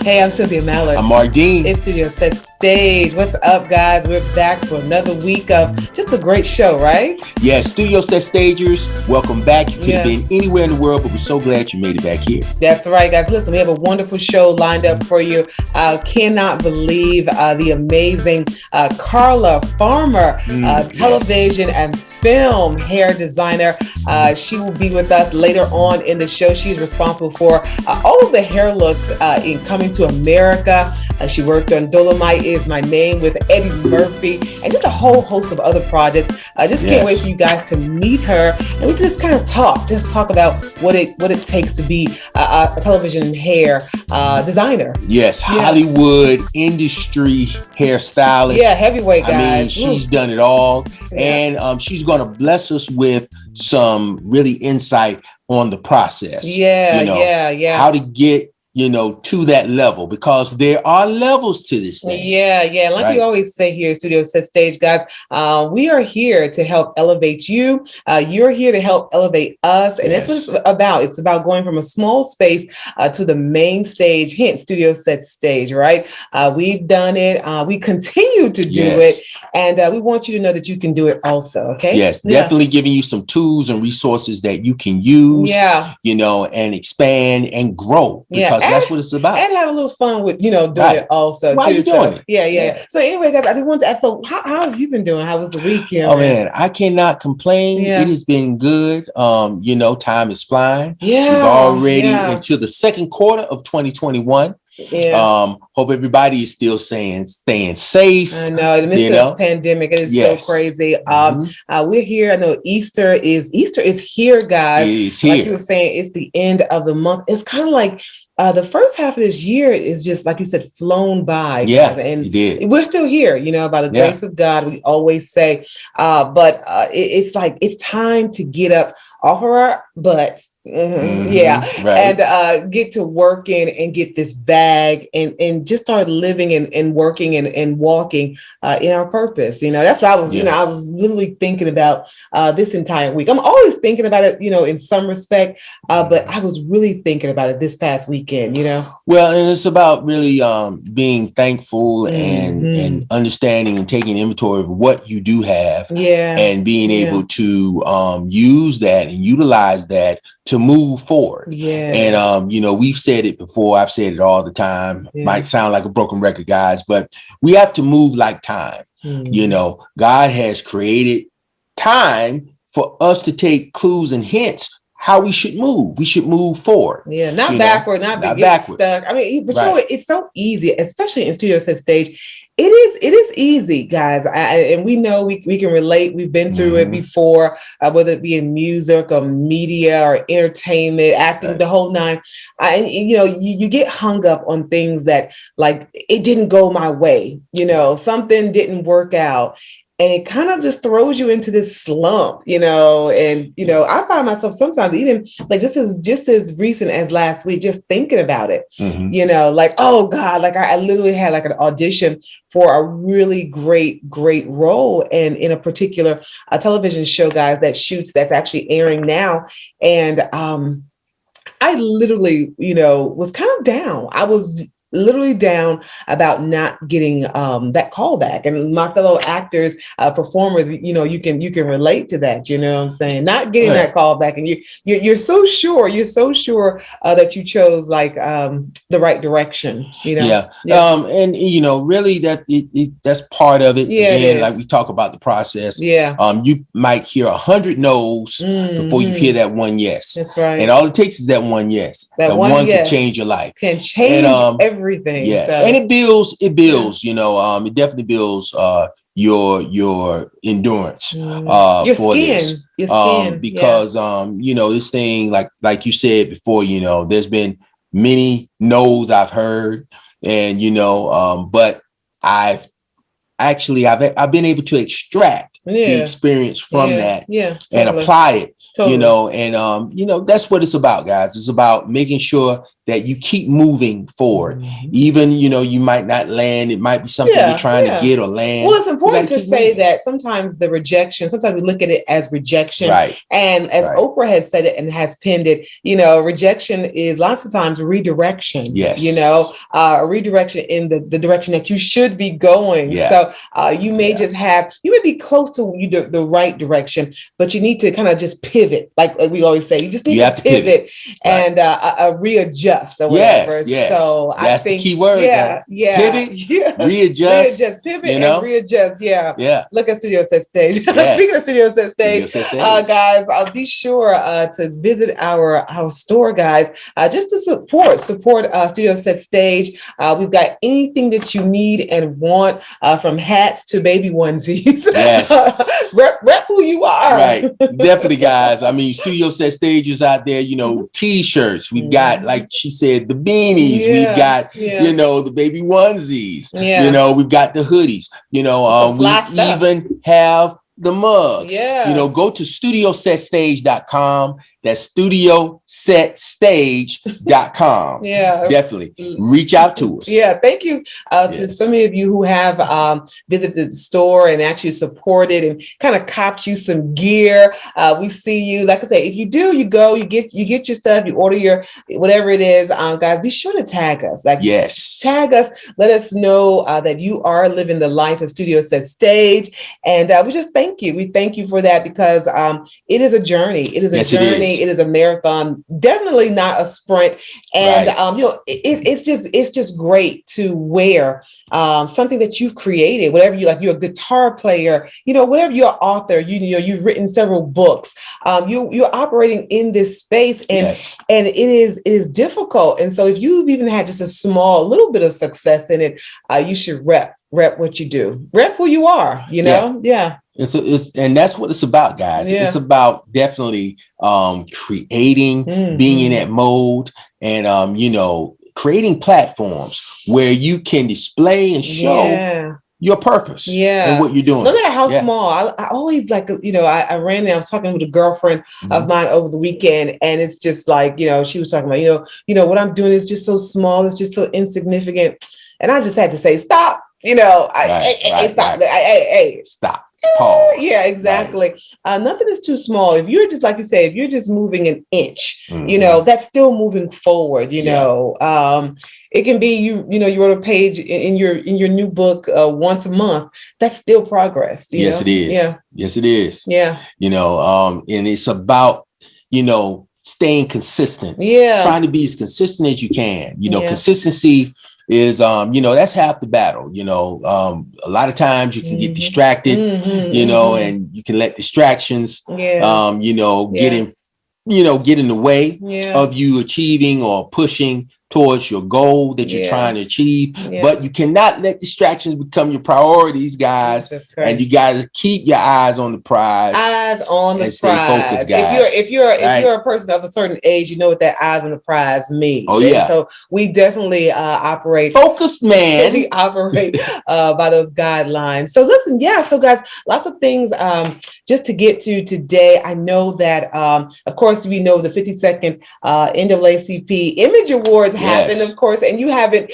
Hey, I'm Cynthia Mallard. I'm Marq Deans. It's Studiosetstage. What's up, guys? We're back for another week of just a great show, right? Yes, Studiosetsstagers, welcome back. You could have been anywhere in the world, but we're so glad you made it back here. That's right, guys. Listen, we have a wonderful show lined up for you. Cannot believe the amazing Carla Farmer, television and film hair designer. She will be with us later on in the show. She's responsible for all of the hair looks in Coming to America. She worked on Dolomite Is My Name with Eddie Murphy and just a whole host of other projects. Can't wait for you guys to meet her, and we can just kind of talk about what it takes to be a television and hair designer. Yes, Hollywood industry hairstylist. Yeah, heavyweight guys. I mean, she's done it all, and she's going to bless us with some really insight on the process. How to get to that level, because there are levels to this thing. Like we always say here at Studiosetstage, guys, we are here to help elevate you. You're here to help elevate us. And that's what it's about. It's about going from a small space to the main stage, hence Studiosetstage, right? We've done it. We continue to do it. And we want you to know that you can do it also. Okay. Yes, definitely giving you some tools and resources that you can use, and expand and grow, because that's what it's about. And have a little fun with, doing it also. Why are you doing it? Yeah. So anyway, guys, I just wanted to ask, so how have you been doing? How was the weekend? Oh, man, I cannot complain. It has been good. Time is flying. Yeah. We've already into the second quarter of 2021. Hope everybody is still staying safe. I know, in the midst of this pandemic, it is so crazy. We're here. I know Easter is here, guys. It is here. Like you were saying, it's the end of the month. It's kind of like the first half of this year is just, like you said, flown by. Yeah, and it did. We're still here, by the grace of God, we always say. But it's like it's time to get up off of our butts. And get to working and get this bag and just start living and working and walking in our purpose. That's what I was, I was literally thinking about this entire week. I'm always thinking about it, in some respect, but I was really thinking about it this past weekend, Well, and it's about really being thankful and understanding and taking inventory of what you do have and being able to use that and utilize that to move forward. And, we've said it before. I've said it all the time. Might sound like a broken record, guys, but we have to move like time. God has created time for us to take clues and hints how we should move. We should move forward. Not backward, not backwards. Stuck. I mean, but it's so easy, especially in Studiosetstage. It is easy, guys. And we know we can relate. We've been through it before, whether it be in music or media or entertainment, acting, the whole nine. And you get hung up on things that, like, it didn't go my way. Something didn't work out. And it kind of just throws you into this slump, and, I find myself sometimes even like just as recent as last week, just thinking about it, like, oh God, like I literally had like an audition for a really great role and in a particular television show, guys, that's actually airing now. And I literally, was kind of down. I was literally down about not getting that call back. And my fellow actors, performers, you can relate to that, what I'm saying? Not getting that call back. And you're so sure that you chose like the right direction, and really that's part of it. Again, like we talk about the process. You might hear 100 no's before you hear that one yes. That's right. And all it takes is that one yes. That one can change your life. Can change everything. And it builds, it definitely builds your endurance your for skin, this. Your skin. Because this thing, like you said before, there's been many no's I've heard, and but I've been able to extract the experience from that and apply it, and that's what it's about, guys. It's about making sure that you keep moving forward. Even, you might not land. It might be something you're trying to get or land. Well, it's important to say that sometimes sometimes we look at it as rejection. Right. And as Oprah has said it and has penned it, rejection is lots of times redirection. Yes. A redirection in the direction that you should be going. Yeah. So you may you may be close to the right direction, but you need to kind of just pivot. Like we always say, you just need to pivot and readjust or whatever. Yes. So that's I think the key word. Pivot, readjust. Pivot and readjust. Yeah. Look at Studiosetstage. Speaking of Studiosetstage, guys, be sure to visit our store, guys, just to support Studiosetstage. We've got anything that you need and want, from hats to baby onesies. Yes. Rep who you are. Right. Definitely, guys. I mean, Studiosetstage is out there, t-shirts. We've got, like she said, the beanies. We've got, the baby onesies. We've got the hoodies. We even have the mugs. Go to studiosetstage.com. That's studiosetstage.com. Definitely reach out to us. Thank you to so many of you who have visited the store and actually supported and kind of copped you some gear. We see you. Like I say, if you do, you go, you get your stuff, you order your whatever it is. Guys, be sure to tag us. Tag us. Let us know that you are living the life of Studiosetstage, and we just thank you. We thank you for that, because it is a journey. It is a journey. It is a marathon, definitely not a sprint. And it's just great to wear something that you've created, whatever you like. You're a guitar player, whatever you're an author, you've written several books. You're operating in this space, and it is difficult. And so if you've even had just a little bit of success in it, you should rep what you do, rep who you are. And that's what it's about, guys. It's about definitely creating, being in that mode, and creating platforms where you can display and show your purpose and what you're doing. No matter how small. I always I was talking with a girlfriend of mine over the weekend, and it's just like, she was talking about, what I'm doing is just so small, it's just so insignificant. And I just had to say, stop, stop. Hey, stop. Pause. Yeah, exactly. Right. Nothing is too small. If you're just, like you say, if you're just moving an inch, that's still moving forward. It can be you wrote a page in your new book once a month. That's still progress. Yes, it is. Yeah. Yes, it is. Yeah. And it's about staying consistent. Yeah. Trying to be as consistent as you can. Consistency is that's half the battle. A lot of times you can get distracted, and you can let distractions get in the way of you achieving or pushing towards your goal that you're trying to achieve. But you cannot let distractions become your priorities, guys. And you got to keep your eyes on the prize. Eyes on the prize. Stay focused, guys. If you're a person of a certain age, you know what that eyes on the prize means. Oh, yeah. And so we definitely operate focused, man. We operate by those guidelines. So listen, so guys, lots of things just to get to today. I know that of course we know the 52nd NAACP Image Awards happened, of course, and you haven't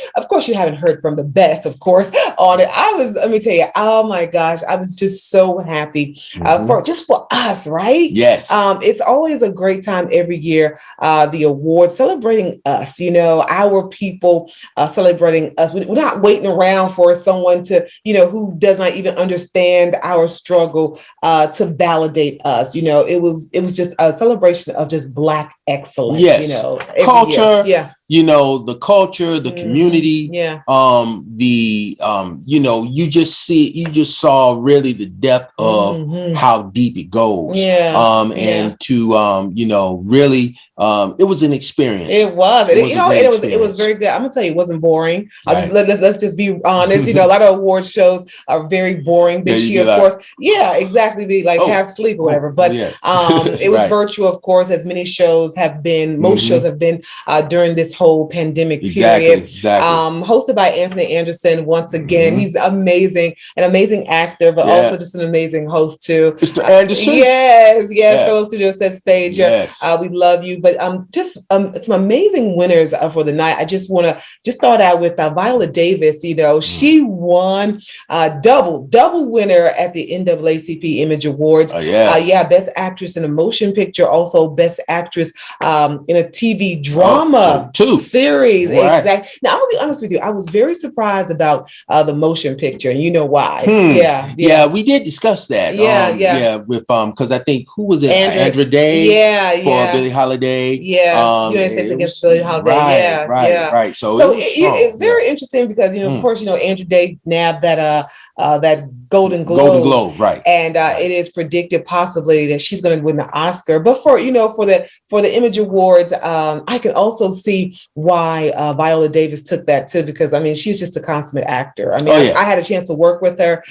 heard from the best, of course, on it. Let me tell you, oh my gosh, I was just so happy for us, right? Yes. It's always a great time every year, the awards celebrating us, our people celebrating us. We're not waiting around for someone to, who does not even understand our struggle to validate us. It was just a celebration of just Black excellence. Yes. Culture. Yeah. The culture, the community, you just saw really the depth of how deep it goes. And to, really, it was an experience. It was. It was very good. I'm gonna tell you, it wasn't boring. Let's just be honest. A lot of award shows are very boring this year, of course. Yeah, exactly. Be like have sleep or whatever. But it was virtual, of course, as many shows have been, most shows have been during this this whole pandemic period. Hosted by Anthony Anderson. Once again, he's amazing, an amazing actor, but also just an amazing host too. Mr. Anderson. Yes. Fellow Studiosetstage. Yes. We love you. But just some amazing winners for the night. I just want to start out with Viola Davis. You know, she won double winner at the NAACP Image Awards. Best Actress in a Motion Picture, also Best Actress in a TV drama series. Right. Exactly. Now, I'm gonna be honest with you. I was very surprised about the motion picture, and you know why? Yeah, we did discuss that. With because I think who was it? Andra Day. For Billie Holiday. United against Billie Holiday. Right. So it very interesting because of course Andra Day nabbed that Golden Globe, right? And it is predicted possibly that she's going to win the Oscar. But for the Image Awards, I can also see why Viola Davis took that too, because I mean she's just a consummate actor. I mean, I had a chance to work with her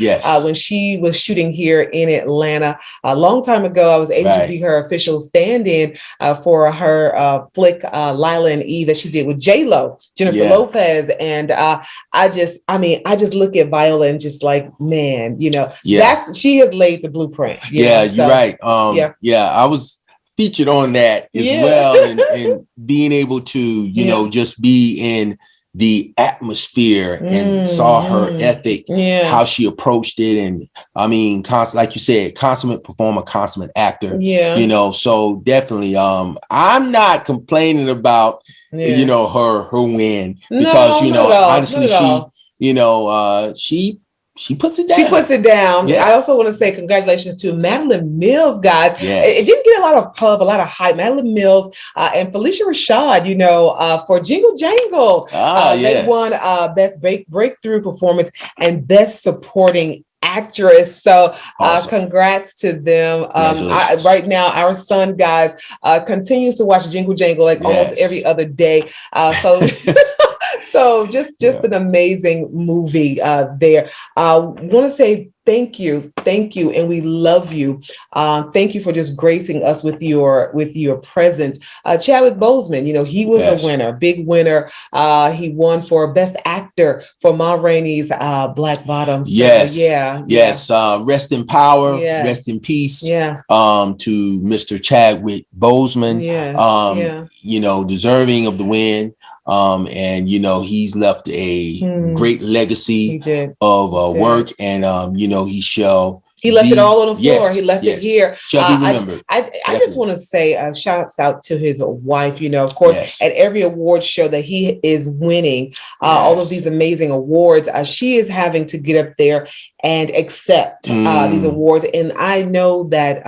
when she was shooting here in Atlanta a long time ago. I was able to be her official stand-in for her flick Lila and Eve that she did with J-Lo, Jennifer Lopez, and I just look at Viola and just like, man, she has laid the blueprint. You're right. I was featured on that as well, and being able to just be in the atmosphere and saw her ethic, how she approached it, and I mean, like you said, consummate performer, consummate actor. So definitely, I'm not complaining about her win, because honestly, she puts it down. She puts it down. Yeah. I also want to say congratulations to Madeline Mills, guys. It didn't get a lot of pub, a lot of hype. Madeline Mills and Felicia Rashad, for Jingle Jangle. They won Best Breakthrough Performance and Best Supporting Actress. So awesome. Congrats to them. Right now, our son, guys, continues to watch Jingle Jangle like almost every other day. So just an amazing movie there. Want to say thank you, and we love you. Thank you for just gracing us with your presence. Chadwick Boseman, he was a winner, big winner. He won for Best Actor for Ma Rainey's Black Bottom. So, rest in power, rest in peace. To Mr. Chadwick Boseman. Deserving of the win. And he's left a great legacy of work, and he left it all on the floor. He left it here. Shall be remembered. I just want to say shouts out to his wife. Of course, at every award show that he is winning all of these amazing awards, she is having to get up there and accept these awards. And I know that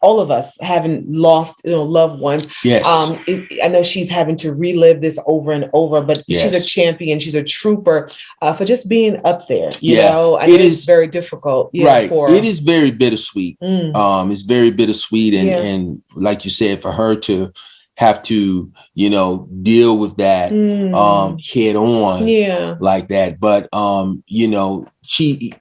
all of us having lost loved ones. I know she's having to relive this over and over, but she's a champion. She's a trooper for just being up there. It is very difficult. Right. It is very bittersweet. It's very bittersweet. And like you said, for her to have to, deal with that head on like that. But, she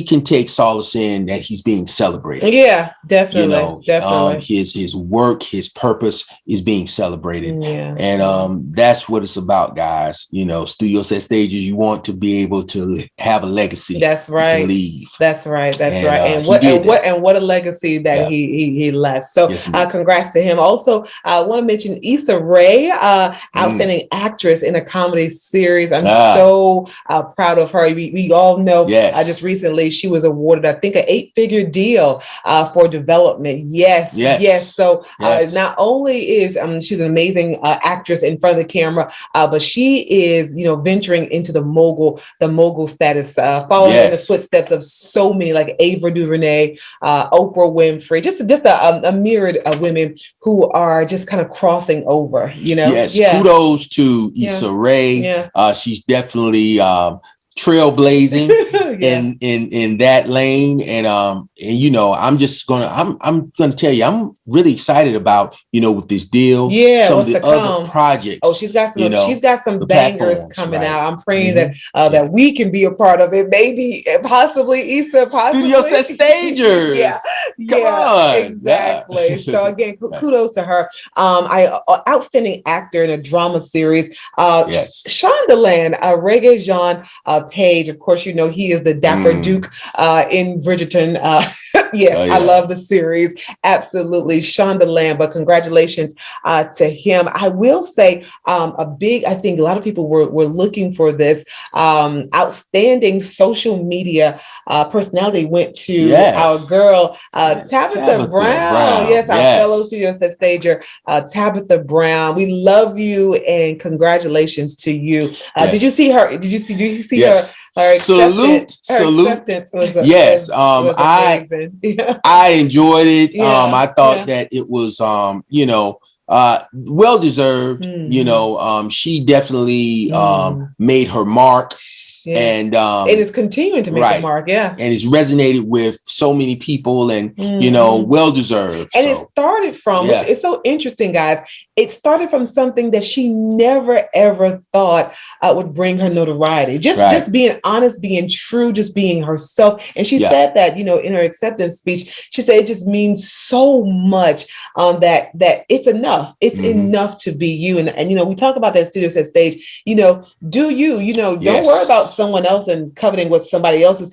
can take solace in that he's being celebrated. Yeah, definitely. Definitely. His work, his purpose is being celebrated. And that's what it's about, guys. Studiosetstage, you want to be able to have a legacy. That's right. To leave. That's right. And what a legacy that he left. So congrats to him. Also, I want to mention Issa Rae, outstanding actress in a comedy series. I'm so proud of her. We all know just recently she was awarded, I think, an 8-figure deal for development. So not only is she's an amazing actress in front of the camera, but she is venturing into the mogul status, following in the footsteps of so many like Ava DuVernay, Oprah Winfrey, just a myriad of women who are just kind of crossing over. Kudos to Issa Rae. She's definitely trailblazing in that lane. And you know, I'm gonna tell you, I'm really excited about, you know, with this deal. Some of the other projects. Oh, she's got some bangers coming out. I'm praying that we can be a part of it. Maybe, possibly, Issa, possibly. Studiosetstage. Come on. Exactly. So again, kudos to her. Outstanding actor in a drama series. Shondaland, Reggae Jean Page. Of course, you know, he is the Dapper Duke in Bridgerton. I love the series. Absolutely. Shondaland, but congratulations to him. I will say I think a lot of people were looking for this outstanding social media personality went to our girl, Tabitha Brown. Yes, our fellow Studiosetstage, Tabitha Brown. We love you and congratulations to you. Did you see her? Did you see her acceptance? Acceptance was amazing. I enjoyed it. I thought that it was you know, well deserved. You know, she definitely made her mark. And it is continuing to make the mark, and it's resonated with so many people, and you know, well deserved. And it started from, which is so interesting, guys. It started from something that she never ever thought would bring her notoriety. Just being honest, being true, just being herself. And she said that, you know, in her acceptance speech, she said it just means so much that it's enough. It's enough to be you. And you know, we talk about that Studiosetstage. You know, do you know? Don't worry about someone else and coveting what somebody else's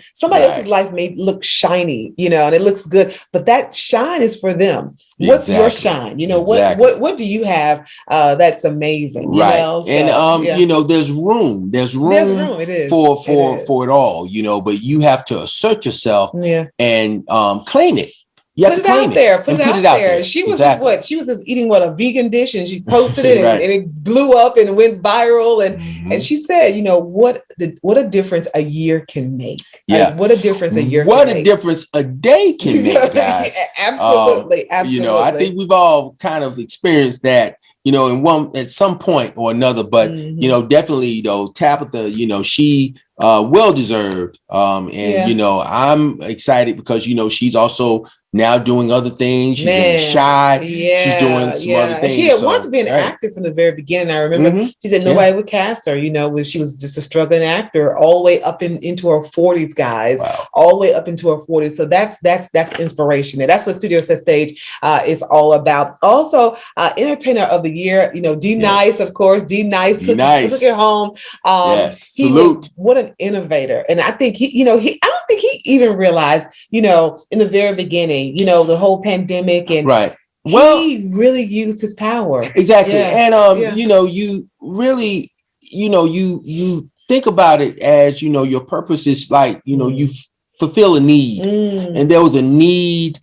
life may look shiny, you know, and it looks good, but that shine is for them. What's your shine? You know, what do you have that's amazing? You know? So, and you know, there's room it is for it all, you know, but you have to assert yourself and claim it. You put it out there. Put it out there. She was just she was just eating a vegan dish, and she posted it and it blew up and it went viral. And she said, you know, what a difference a year can make. What a difference a year can make. What a difference a day can make, guys. Absolutely. You know, I think we've all kind of experienced that, you know, at some point or another, but you know, definitely though, Tabitha, you know, she well deserved. And you know, I'm excited because, you know, she's also now doing other things. She's getting shy. She's doing some other things. She had wanted to be an actor from the very beginning. I remember she said nobody would cast her, you know, when she was just a struggling actor all the way up into her 40s, guys. All the way up into her 40s. So that's inspiration. And that's what Studiosetstage is all about. Also, Entertainer of the Year, you know, D-Nice, of course. D-Nice took it home. Salute. What an innovator. And I think I don't think he even realized, you know, in the very beginning, you know, the whole pandemic and he really used his power. Exactly. And you know, you really, you know, you think about it as, you know, your purpose is like, you know, you fulfill a need. And there was a need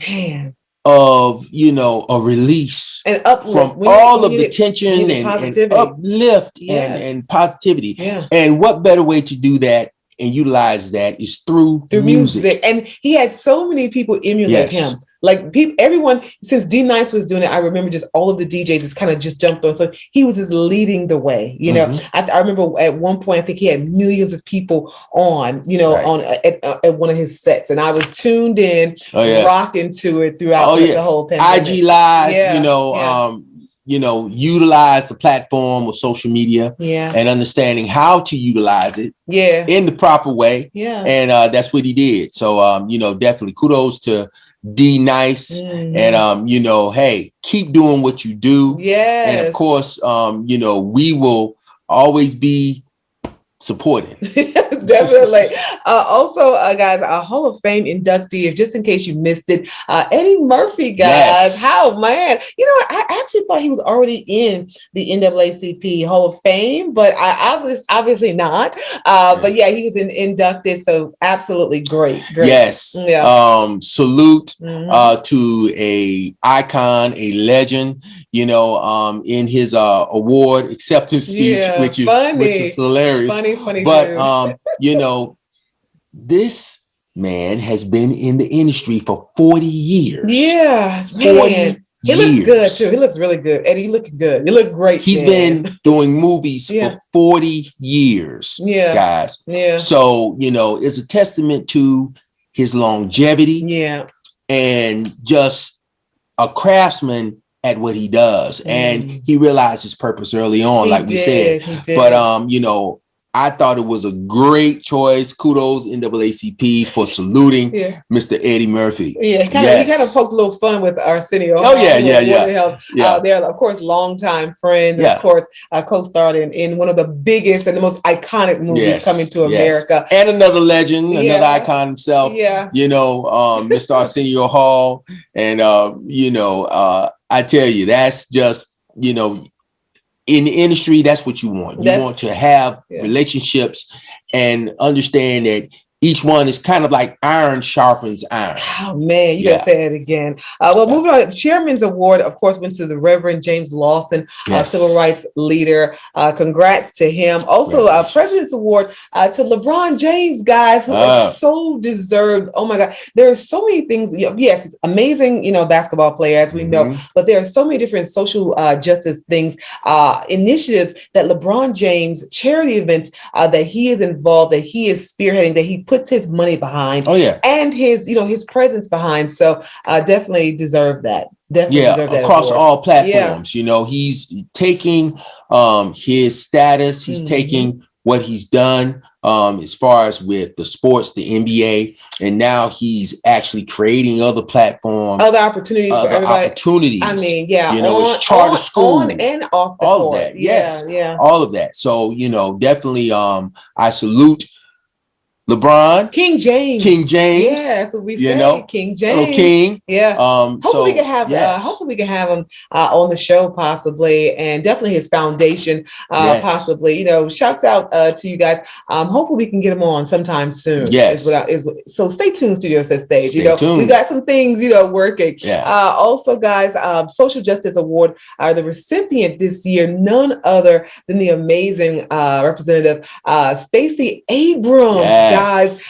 of, you know, a release and uplift from all of the tension and uplift and positivity. And what better way to do that and utilize that is through music. And he had so many people emulate him. Like everyone, since D-Nice was doing it, I remember just all of the DJs just kind of just jumped on. So he was just leading the way, you know. I remember at one point, I think he had millions of people on, you know, at one of his sets. And I was tuned in, rocking to it throughout the whole pandemic. IG Live, you know, utilize the platform of social media and understanding how to utilize it in the proper way. And that's what he did. So, you know, definitely kudos to D-Nice. And, you know, hey, keep doing what you do. And of course, you know, we will always be supporting. Definitely. Also, guys, a Hall of Fame inductee, just in case you missed it, Eddie Murphy, guys. How, man, you know, I actually thought he was already in the NAACP Hall of Fame, but obviously not. But yeah, he was inducted. So absolutely great. Salute to a icon, a legend, you know, in his award acceptance speech, which is hilarious. Funny. But you know, this man has been in the industry for 40 years. 40 He looks good too. He looks really good. Eddie, you looking good. You look great. He's been doing movies for 40 years, guys. Yeah. So, it's a testament to his longevity. Yeah. And just a craftsman at what he does. And he realized his purpose early on, we said. But I thought it was a great choice. Kudos NAACP for saluting Mr. Eddie Murphy. Yeah, he kind of poked a little fun with Arsenio. Oh, yeah. They're, of course, longtime friends. And of course, co-starred in one of the biggest and the most iconic movies coming to America. And another legend, another icon himself. Yeah. Mr. Arsenio Hall. And, I tell you, that's just, in the industry, that's what you want. You want to have relationships and understand that each one is kind of like iron sharpens iron. Oh, man, you gotta say it again. Moving on, Chairman's Award, of course, went to the Reverend James Lawson, civil rights leader. Congrats to him. Also, President's Award to LeBron James, guys, who is so deserved. Oh my God, there are so many things. Yes, he's amazing, basketball player, as we know, but there are so many different social justice things, initiatives that LeBron James, charity events that he is involved, that he is spearheading, that he puts his money behind, and his, his presence behind. So definitely deserve that. Deserve that across award. all platforms. He's taking his status, he's taking what he's done as far as with the sports, the NBA, and now he's actually creating other platforms, other opportunities for everybody. I mean, it's charter school, on and off the all court. of that. All of that. So definitely, I salute LeBron, King James. Yeah, that's what we say. King James. King. Yeah. Hopefully we can have him on the show possibly, and definitely his foundation possibly. Shouts out to you guys. Hopefully we can get him on sometime soon. Yes. So stay tuned, Studiosetstage. Stay tuned. We got some things working. Yeah. Also, guys, Social Justice Award. The recipient this year, none other than the amazing Representative Stacey Abrams. Yes. Guys,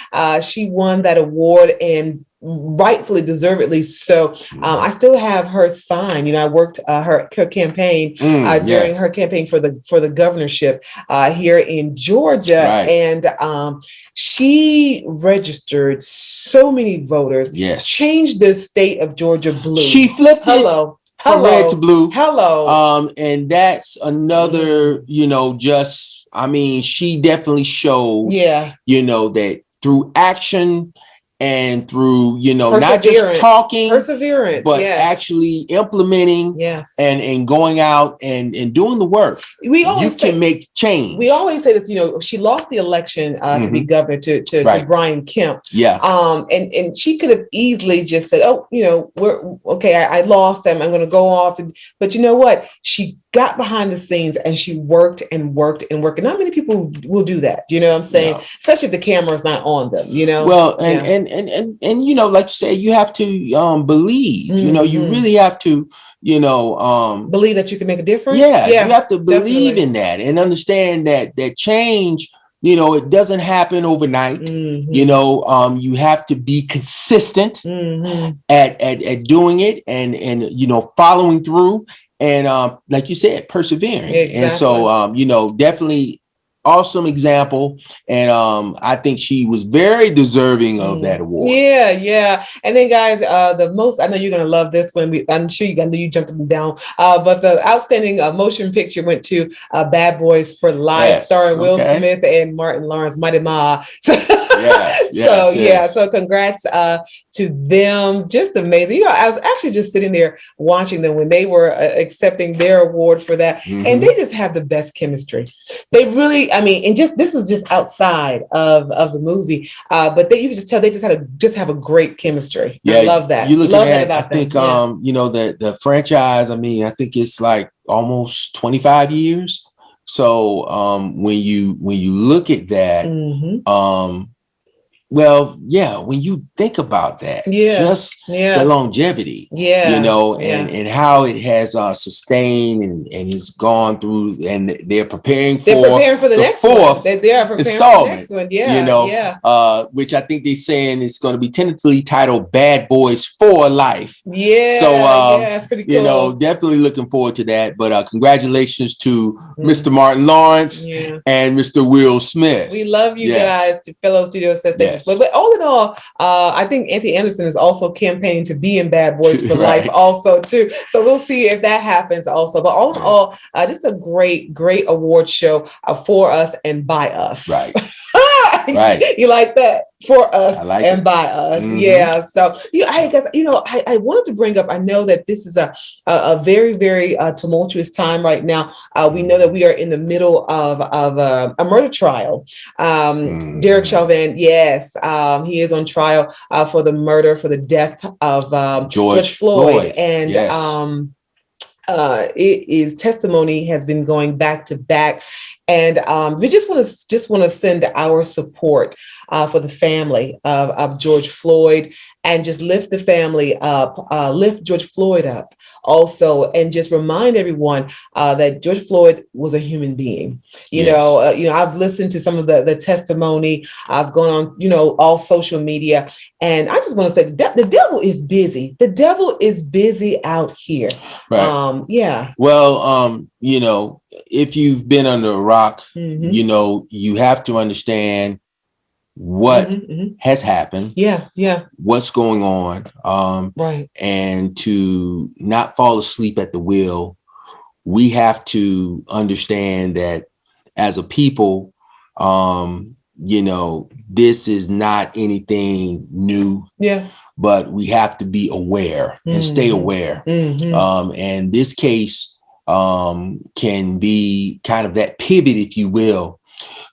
she won that award, and rightfully, deservedly so. I still have her sign. I worked her campaign during her campaign for the governorship here in Georgia, and she registered so many voters. Yes, changed the state of Georgia blue. She flipped Hello. from red to blue. Hello. And that's another. She definitely showed. That through action and through, not just talking, perseverance, but actually implementing and going out and doing the work. You can make change. We always say this, she lost the election to be governor to Brian Kemp. Yeah. And she could have easily just said, we're okay. I lost them. I'm going to go off. But you know what? She got behind the scenes and she worked and worked and worked. And not many people will do that. You know what I'm saying? Yeah. Especially if the camera is not on them, Well, and like you said, you have to believe, you really have to, believe that you can make a difference. Yeah. You have to believe in that and understand that change, it doesn't happen overnight. You have to be consistent at doing it and following through. And like you said, persevering. Exactly. And so, definitely awesome example. And I think she was very deserving of that award. Yeah. And then, guys, I know you're going to love this one. I'm sure you jumped them down. But the outstanding motion picture went to Bad Boys for Life, starring Will Smith and Martin Lawrence, Mighty Ma. So congrats to them. Just amazing. I was actually just sitting there watching them when they were accepting their award for that. And they just have the best chemistry. They really, and this is just outside of the movie. But you can just tell they just have a great chemistry. Yeah, I love that. You look at I think the franchise, I think it's like almost 25 years. So when you look at that, Well, yeah, when you think about that, just the longevity, and how it has sustained and it's gone through, and they're preparing for the next fourth one. They are preparing installment, for the next one. Which I think they're saying is going to be tentatively titled Bad Boys for Life. Yeah. So, that's pretty cool. Definitely looking forward to that. But congratulations to Mr. Martin Lawrence and Mr. Will Smith. We love you guys, to fellow Studiosetstage. Yes. But all in all, I think Anthony Anderson is also campaigning to be in Bad Boys for Life also too. So we'll see if that happens also. But all in all, just a great award show for us and by us. Right. Right. You like that? For us and by us. Yeah. So I guess, I wanted to bring up, I know that this is a very, very tumultuous time right now. We know that we are in the middle of a murder trial. Derek Chauvin, yes, he is on trial for the murder, for the death of George Floyd. And his testimony has been going back to back. And we just want to send our support for the family of George Floyd, and just lift the family up, lift George Floyd up also, and just remind everyone that George Floyd was a human being. You know, I've listened to some of the testimony. I've gone on, all social media, and I just want to say the devil is busy. The devil is busy out here. Right. Well, if you've been under a rock, you have to understand what has happened. What's going on. And to not fall asleep at the wheel, we have to understand that as a people, this is not anything new. But we have to be aware and stay aware. And this case can be kind of that pivot, if you will,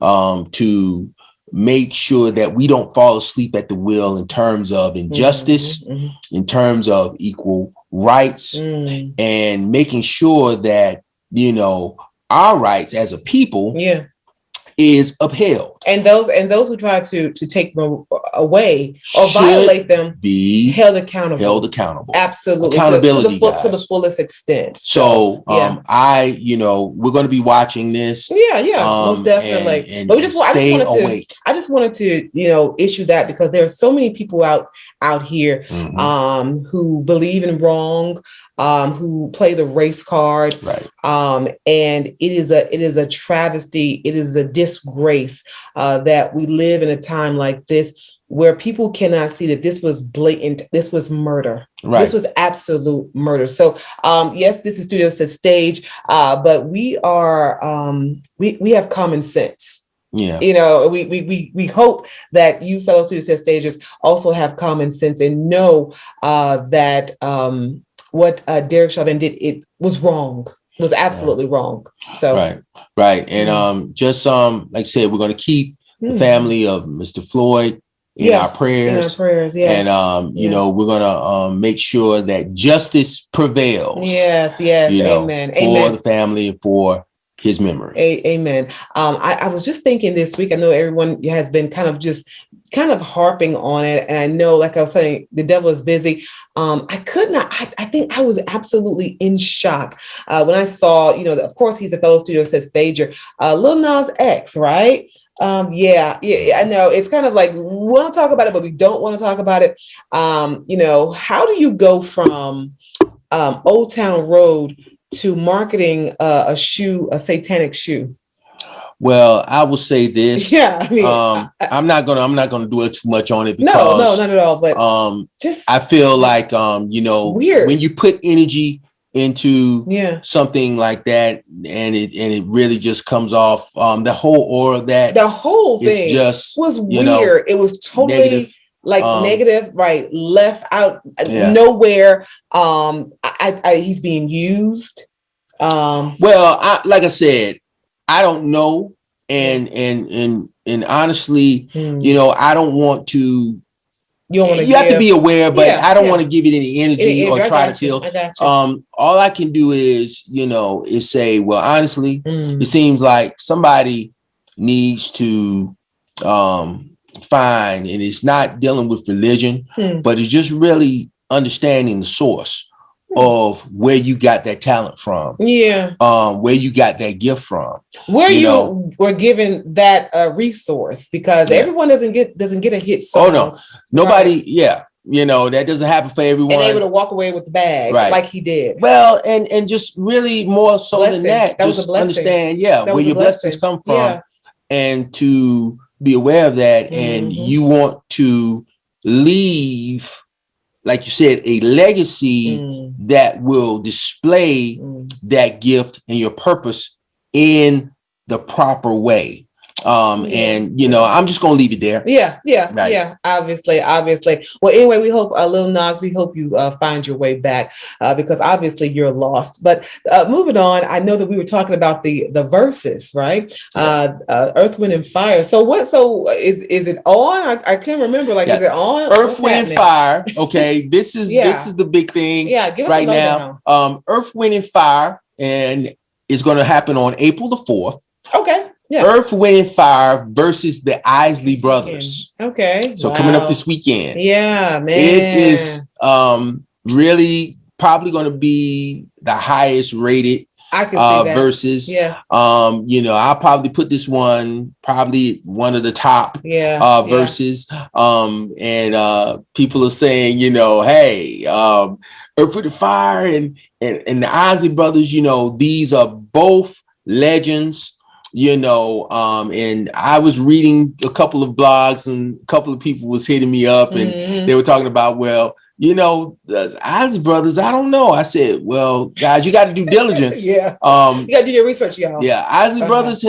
to make sure that we don't fall asleep at the wheel in terms of injustice, in terms of equal rights, and making sure that, our rights as a people is upheld. And those who try to take them away or violate them be held accountable. Absolutely. Accountability to the fullest extent. So we're going to be watching this. Most definitely. But I just wanted to issue that, because there are so many people out here who believe in wrong, who play the race card. And it is a travesty. It is a disgrace that we live in a time like this, where people cannot see that this was blatant. This was murder. This was absolute murder. So, yes, this is Studiosetstage, but we are, we have common sense. We hope that you fellow Studiosetsstagers also have common sense and know that what Derek Chauvin did, it was wrong. It was absolutely wrong. So right. And just like I said, we're going to keep the family of Mr. Floyd in our prayers. Yes. And we're going to make sure that justice prevails. Yes. Amen. For the family and for his memory. Amen. I was just thinking this week, I know everyone has been kind of harping on it. And I know, like I was saying, the devil is busy. I think I was absolutely in shock when I saw, of course, he's a fellow Studiosetsstager, Lil Nas X, right? I know it's kind of like, we want to talk about it, but we don't want to talk about it. How do you go from Old Town Road to marketing a satanic shoe? Well, I will say this. I'm not gonna do it too much on it, because no, not at all. But I feel like weird when you put energy into something like that, and it really just comes off. The whole aura of that, the whole thing just was weird. It was totally negative, right? Left out nowhere. He's being used. Like I said, I don't know, and honestly, I don't want to. You have to be aware, but I don't want to give it any energy or try to feel. All I can do is, is say, well, honestly, it seems like somebody needs to find, and it's not dealing with religion, but it's just really understanding the source of where you got that talent from. Yeah. Where you got that gift from. Where you were given that resource, because everyone doesn't get a hit song. Oh no. Nobody, right. Yeah. You know, that doesn't happen for everyone. And able to walk away with the bag, right, like he did. Well, and just really more so blessing. Than that just understand, where your blessings come from, and to be aware of that. And you want to leave, like you said, a legacy that will display that gift and your purpose in the proper way. And you know, I'm just gonna leave it there. Yeah. Obviously. Well, anyway, we hope Lil Nas, we hope you find your way back, because obviously you're lost. But moving on, I know that we were talking about the verses, right? Earth, Wind, and Fire. So is it on? I can't remember. Like, is it on? Earth, Wind, and Fire. Okay, this is the big thing. Give us right now. Earth, Wind, and Fire, and it's going to happen on April the 4th. Okay. Yeah. Earth, Wind, and Fire versus the Isley Brothers. Okay. So coming up this weekend. Yeah, man. It is really probably going to be the highest rated I can see that. Versus. Yeah. You know, I'll probably put this one probably one of the top verses. And people are saying, you know, hey, Earth, Wind, and Fire and the Isley Brothers, you know, these are both legends. You know, and I was reading a couple of blogs, and a couple of people was hitting me up, and they were talking about, well, you know, the Isley Brothers, I don't know. I said, well, guys, you got to do diligence. You got to do your research, y'all. Yeah, Isley Brothers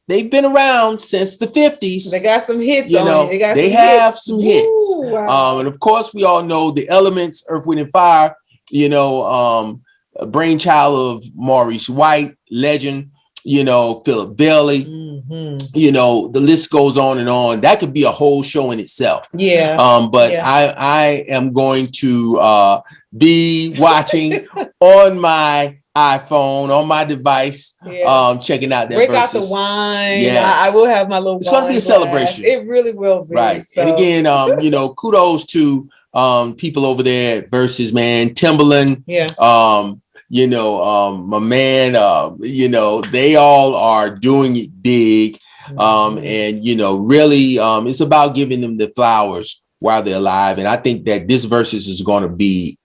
they've been around since the 50s. They got some hits. You know, they have some hits. Wow. And of course, we all know the elements, Earth, Wind, and Fire. You know, a brainchild of Maurice White, legend. You know, Philip Bailey, you know, the list goes on and on. That could be a whole show in itself. But I am going to be watching on my iPhone, on my device, checking out that Break out the wine. Yes. I will have my little It's going to be a celebration. It really will be. Right. So. And again, you know, kudos to people over there at Versus, man. Timberland. You know, my man, you know, they all are doing it big. And, you know, really, it's about giving them the flowers while they're alive. And I think that this versus is going to be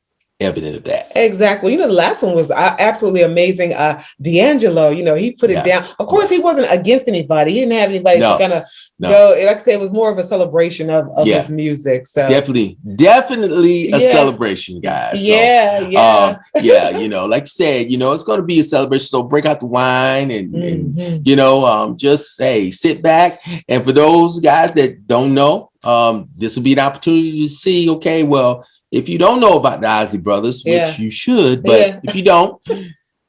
evident of that. Exactly. You know, the last one was absolutely amazing. D'Angelo, you know, he put it down. Of course, he wasn't against anybody. He didn't have anybody to kind of go. Like I said, it was more of a celebration of his music. So definitely a celebration, guys. So, you know, like you said, you know, it's going to be a celebration. So break out the wine and you know, just sit back. And for those guys that don't know, this will be an opportunity to see, okay, well, if you don't know about the Isley Brothers, which you should, but if you don't,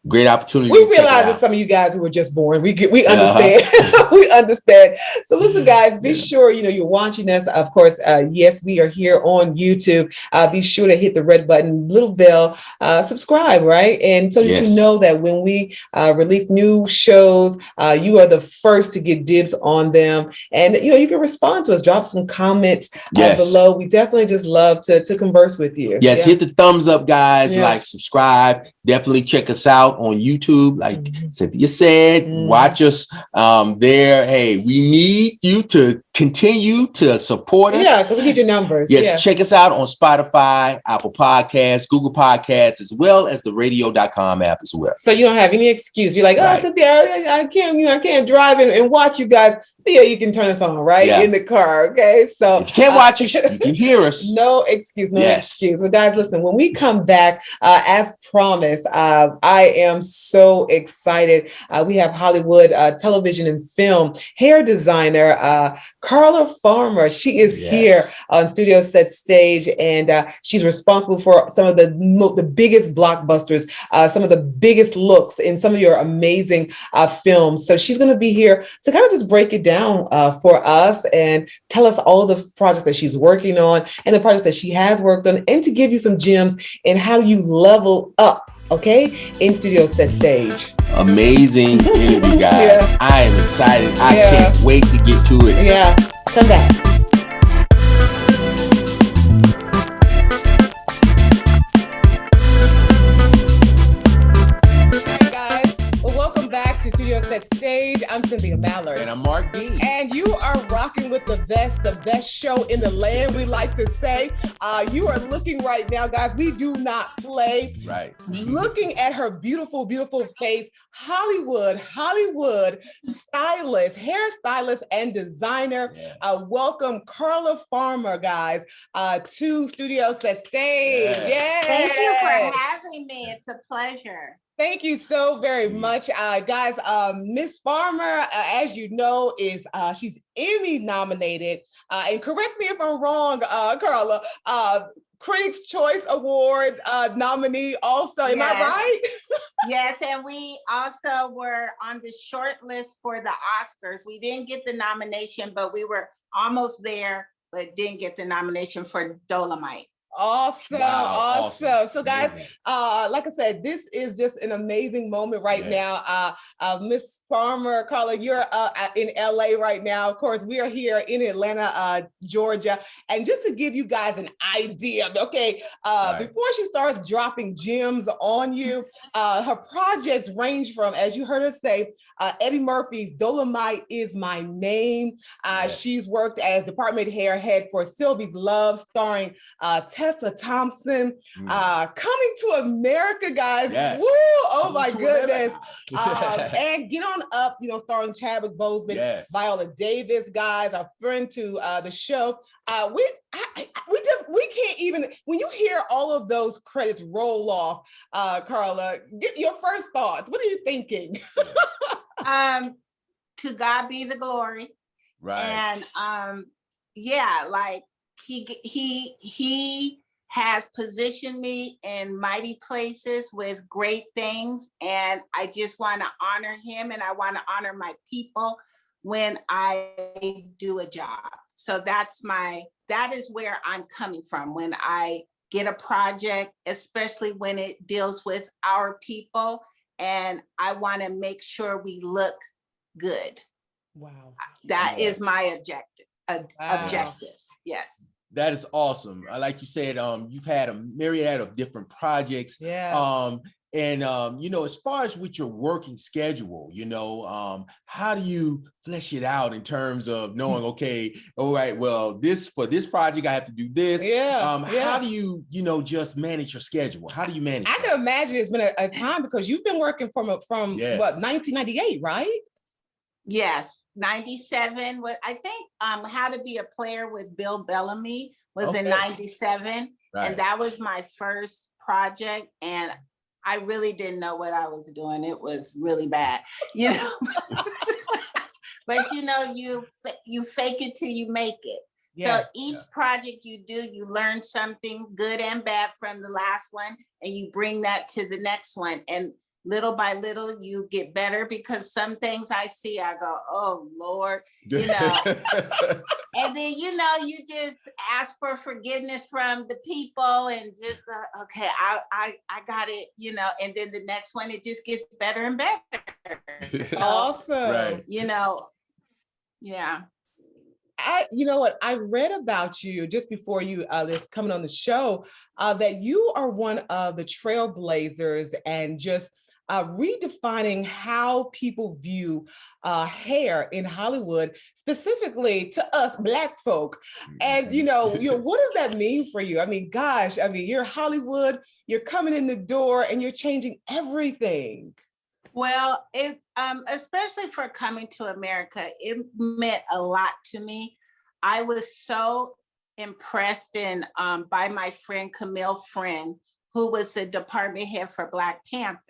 great opportunity. We realize that some of you guys who were just born, we understand. We understand. So listen, guys, be sure, you know, you're watching us. Of course, yes, we are here on YouTube. Be sure to hit the red button, little bell, subscribe, right? And so you can know that when we release new shows, you are the first to get dibs on them. And, you know, you can respond to us, drop some comments below. We definitely just love to converse with you. Yes, hit the thumbs up, guys, like, subscribe. Definitely check us out on YouTube, like Cynthia said. Watch us there. Hey, we need you to continue to support us. Yeah, because we need your numbers. Yes, check us out on Spotify, Apple Podcasts, Google Podcasts, as well as the radio.com app as well. So you don't have any excuse. You're like, Cynthia, I can't drive and watch you guys. Yeah, you can turn us on in the car. Okay, so if you can't watch us, you can hear us. No excuse, excuse. Well, guys, listen. When we come back, as promised, I am so excited. We have Hollywood television and film hair designer Carla Farmer. She is here on Studiosetstage, and she's responsible for some of the biggest blockbusters, some of the biggest looks in some of your amazing films. So she's going to be here to kind of just break it down for us and tell us all the projects that she's working on and the projects that she has worked on, and to give you some gems in how you level up, okay, in Studiosetstage. Amazing interview, guys. I am excited. I can't wait to get to it. Come back. Studiosetstage. I'm Cynthia Mallard. And I'm Marq Deans. And you are rocking with the best show in the land, we like to say. You are looking right now, guys. We do not play. Right. Looking at her beautiful, beautiful face, Hollywood stylist, hairstylist, and designer. Yes. Welcome Carla Farmer, guys, to Studiosetstage. Yes. Thank you for having me. It's a pleasure. Thank you so very much, guys. Miss Farmer, as you know, is she's Emmy nominated, and correct me if I'm wrong, Carla. Critics' Choice Award nominee also. Am I right? Yes, and we also were on the short list for the Oscars. We didn't get the nomination, but we were almost there, but didn't get the nomination for Dolomite. Awesome. Wow, awesome. So guys, like I said, this is just an amazing moment right now. Miss Farmer, Carla, you're in LA right now. Of course, we are here in Atlanta, Georgia. And just to give you guys an idea, okay, before she starts dropping gems on you, her projects range from, as you heard her say, Eddie Murphy's Dolomite Is My Name. She's worked as department hair head for Sylvie's Love, starring Tessa Thompson, Coming to America, guys. Woo! Oh my goodness. And Get On Up, you know, starring Chadwick Boseman, Viola Davis, guys, our friend to the show. We can't even, when you hear all of those credits roll off, Carla, get your first thoughts. What are you thinking? To God be the glory. Right. And like he has positioned me in mighty places with great things. And I just want to honor him, and I want to honor my people when I do a job. So that is where I'm coming from when I get a project, especially when it deals with our people. And I want to make sure we look good. Wow. That is my objective. Yes. That is awesome. Like you said, you've had a myriad of different projects. And you know, as far as with your working schedule, you know, how do you flesh it out in terms of knowing, okay, all right, well, for this project, I have to do this. How do you, just manage your schedule? How do you manage? I can imagine it's been a time, because you've been working from what, 1998, right? Yes, 97. I think How to Be a Player with Bill Bellamy was in 97. Right. And that was my first project. And I really didn't know what I was doing. It was really bad, you know. But you fake it till you make it. So each project you do, you learn something good and bad from the last one, and you bring that to the next one. And little by little, you get better, because some things I see, I go, oh, Lord, And then, you just ask for forgiveness from the people, and just, okay, I got it, and then the next one, it just gets better and better. So, awesome. Right. Yeah. You know what? I read about you just before you this coming on the show, that you are one of the trailblazers and just redefining how people view hair in Hollywood, specifically to us Black folk. And what does that mean for you? I mean, gosh, you're Hollywood, you're coming in the door, and you're changing everything. Well, it especially for coming to America, it meant a lot to me. I was so impressed by my friend Camille Friend, who was the department head for Black Panther.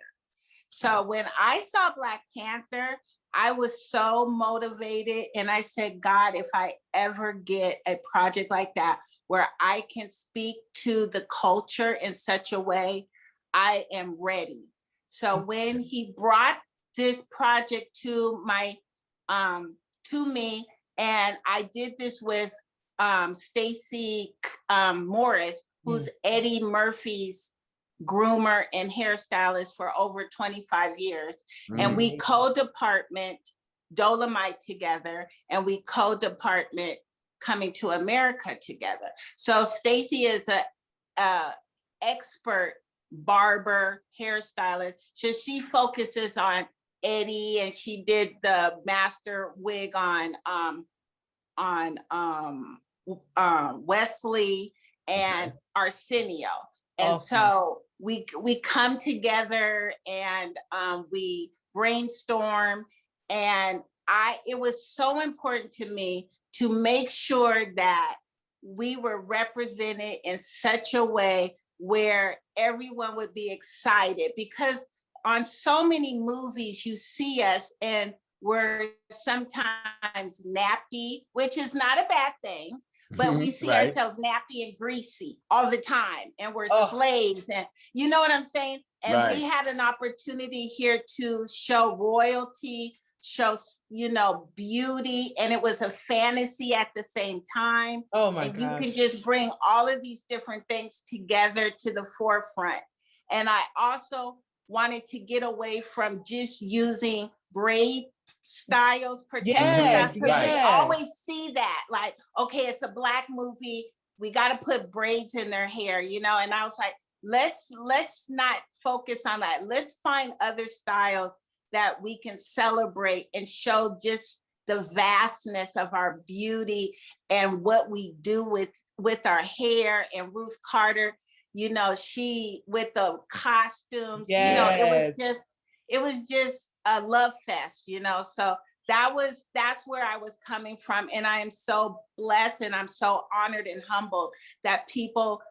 So when I saw Black Panther, I was so motivated, and I said, God, if I ever get a project like that where I can speak to the culture in such a way, I am ready. So when he brought this project to me, and I did this with Stacey Morris, who's Eddie Murphy's groomer and hairstylist for over 25 years. And we co-department Dolomite together, and we co-department Coming to America together. So Stacey is a expert barber, hairstylist. So she focuses on Eddie, and she did the master wig on Wesley and Arsenio. And so we come together and we brainstorm, and it was so important to me to make sure that we were represented in such a way where everyone would be excited, because on so many movies you see us and we're sometimes nappy, which is not a bad thing, but we see ourselves nappy and greasy all the time, and we're slaves, and you know what I'm saying? And we had an opportunity here to show royalty, show, you know, beauty, and it was a fantasy at the same time. Oh my God. You can just bring all of these different things together to the forefront. And I also wanted to get away from just using braid styles, because we always see that, like, okay, it's a Black movie, we got to put braids in their hair, you know. And I was like, let's not focus on that. Let's find other styles that we can celebrate and show just the vastness of our beauty and what we do with our hair. And Ruth Carter, you know, she with the costumes, you know, it was just a love fest, you know. So that's where I was coming from. And I am so blessed and I'm so honored and humbled that people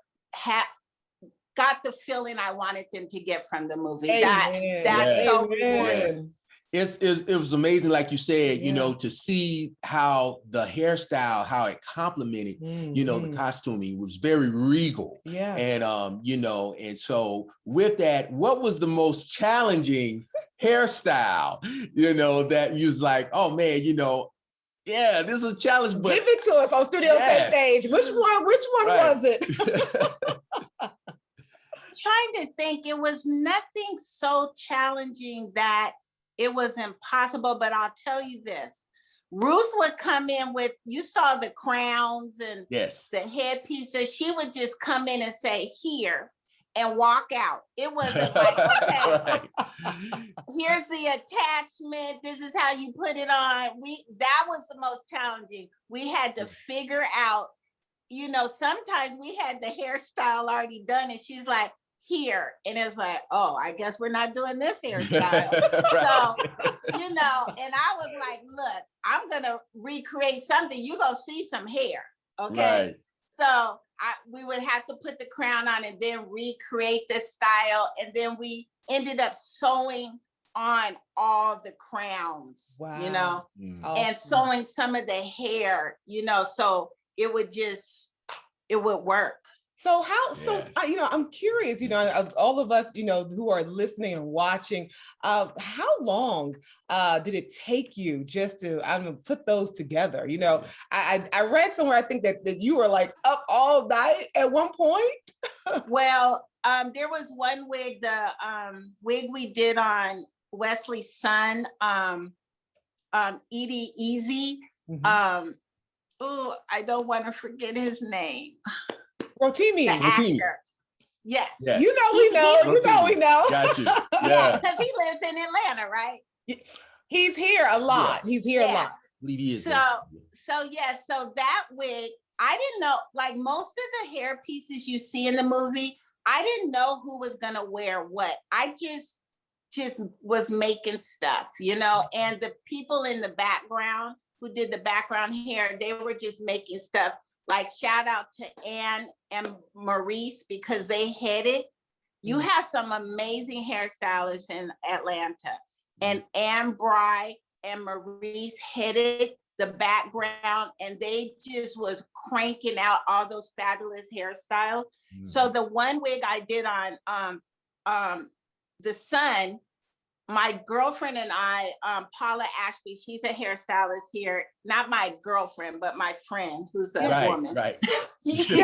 got the feeling I wanted them to get from the movie. Amen. That's so important. It was amazing, like you said, you know, to see how the hairstyle, how it complemented, you know, the costuming was very regal. Yeah. And, you know, and so with that, what was the most challenging hairstyle, you know, that you was like, oh man, you know, yeah, this is a challenge, but give it to us on Studiosetstage. Which one was it? Trying to think, it was nothing so challenging that it was impossible, but I'll tell you this. Ruth would come in with, you saw the crowns and the headpieces. She would just come in and say, here, and walk out. It wasn't like, okay, here's the attachment. This is how you put it on. That was the most challenging. We had to figure out, you know, sometimes we had the hairstyle already done and she's like, here, and it's like, oh, I guess we're not doing this hairstyle. So, you know, and I was like, look, I'm gonna recreate something. You're gonna see some hair, okay? So we would have to put the crown on and then recreate this style, and then we ended up sewing on all the crowns, you know, and sewing some of the hair, you know, so it would work. So you know, I'm curious, you know, of all of us, you know, who are listening and watching, how long did it take you just to, put those together? You know, I read somewhere, I think that you were like up all night at one point. Well, there was one wig, the wig we did on Wesley's son, Edie Easy. I don't want to forget his name. Rotimi. The actor. Yes. You know we know. Got you. Yeah, because he lives in Atlanta, right? He's here a lot. He's here a lot. I believe he is. So that wig, I didn't know, like most of the hair pieces you see in the movie, I didn't know who was gonna wear what. I just was making stuff, you know, and the people in the background who did the background hair, they were just making stuff. Like shout out to Ann and Maurice, because they head it. You have some amazing hairstylists in Atlanta, and Ann Bry and Maurice headed the background, and they just was cranking out all those fabulous hairstyles. So the one wig I did on the son, my girlfriend and I, Paula Ashby, she's a hairstylist here. Not my girlfriend, but my friend who's a woman. Right. Yes.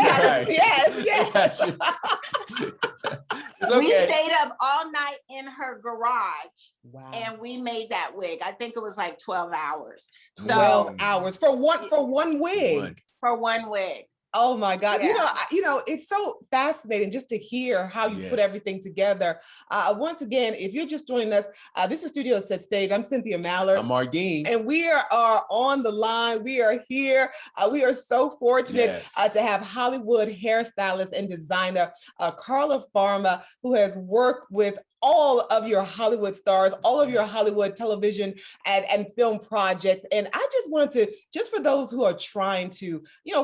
We stayed up all night in her garage, and we made that wig. I think it was like 12 hours. So 12 hours for one wig. For one wig. Oh my God. Yeah. It's so fascinating just to hear how you put everything together. Once again, if you're just joining us, this is Studiosetstage. I'm Cynthia Mallard. I'm Marq Deans. And we are on the line. We are here. We are so fortunate to have Hollywood hairstylist and designer Carla Farmer, who has worked with all of your Hollywood stars, all of your Hollywood television and film projects. And I just wanted to, just for those who are trying to,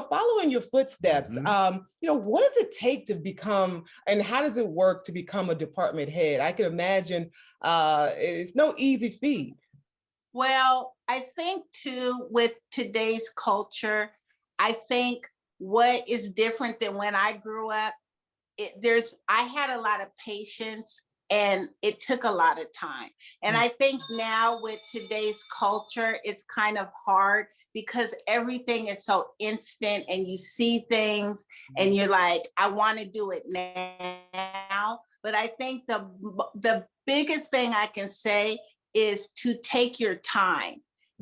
follow in your footsteps, what does it take to become, and how does it work to become a department head? I can imagine it's no easy feat. Well, I think too, with today's culture, I think what is different than when I grew up, I had a lot of patience and it took a lot of time. And I think now with today's culture, it's kind of hard because everything is so instant and you see things and you're like, I want to do it now. But I think the biggest thing I can say is to take your time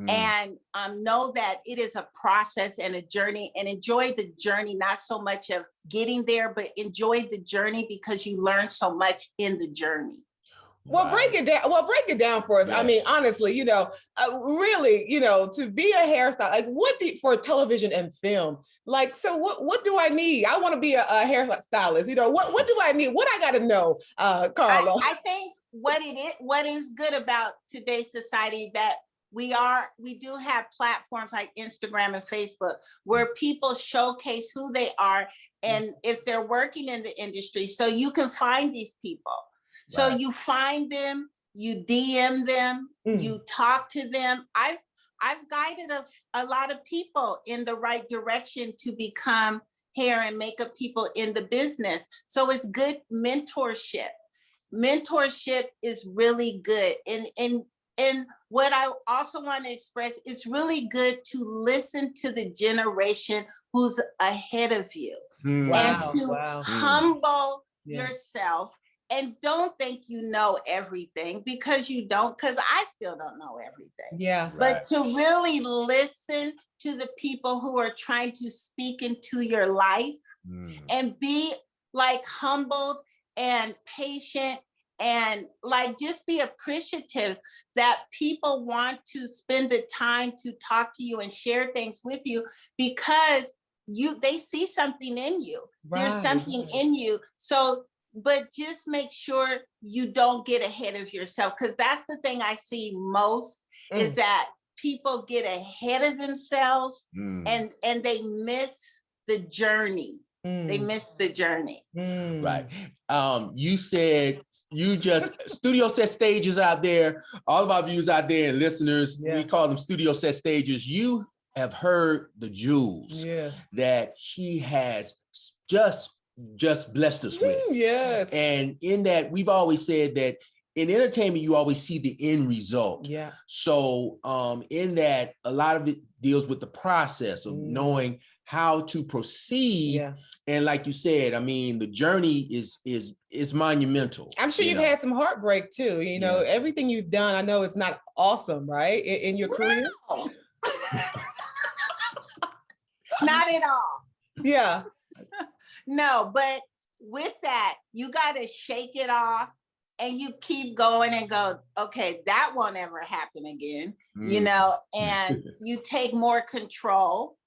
and know that it is a process and a journey, and enjoy the journey, not so much of getting there, but enjoy the journey because you learn so much in the journey. Well, break it down. Well, break it down for us. Yes. I mean, honestly, really, to be a hairstylist, like for television and film, like, so what do I need? I want to be a hairstylist. What do I need? What I got to know, Carla? I think what is good about today's society that we do have platforms like Instagram and Facebook where people showcase who they are and if they're working in the industry, so you can find these people. So you find them, you DM them, you talk to them. I've guided a lot of people in the right direction to become hair and makeup people in the business. So it's good mentorship. Mentorship is really good. And what I also want to express, it's really good to listen to the generation who's ahead of you and to humble yourself. And don't think you know everything, because you don't, because I still don't know everything. Yeah. But to really listen to the people who are trying to speak into your life and be like humbled and patient and like just be appreciative that people want to spend the time to talk to you and share things with you because they see something in you. There's something in you. So but just make sure you don't get ahead of yourself, because that's the thing I see most is that people get ahead of themselves and they miss the journey. They miss the journey. Right. You said Studiosetstage is out there. All of our viewers out there and listeners, we call them Studiosetstage. You have heard the jewels that she has just blessed us with. Yes. And in that, we've always said that in entertainment, you always see the end result. Yeah. So in that, a lot of it deals with the process of knowing how to proceed. Yeah. And like you said, I mean, the journey is monumental. I'm sure you've had some heartbreak too. Everything you've done, I know it's not awesome, right? In your career. Not at all. Yeah. No, but with that, you got to shake it off and you keep going and go, okay, that won't ever happen again, and you take more control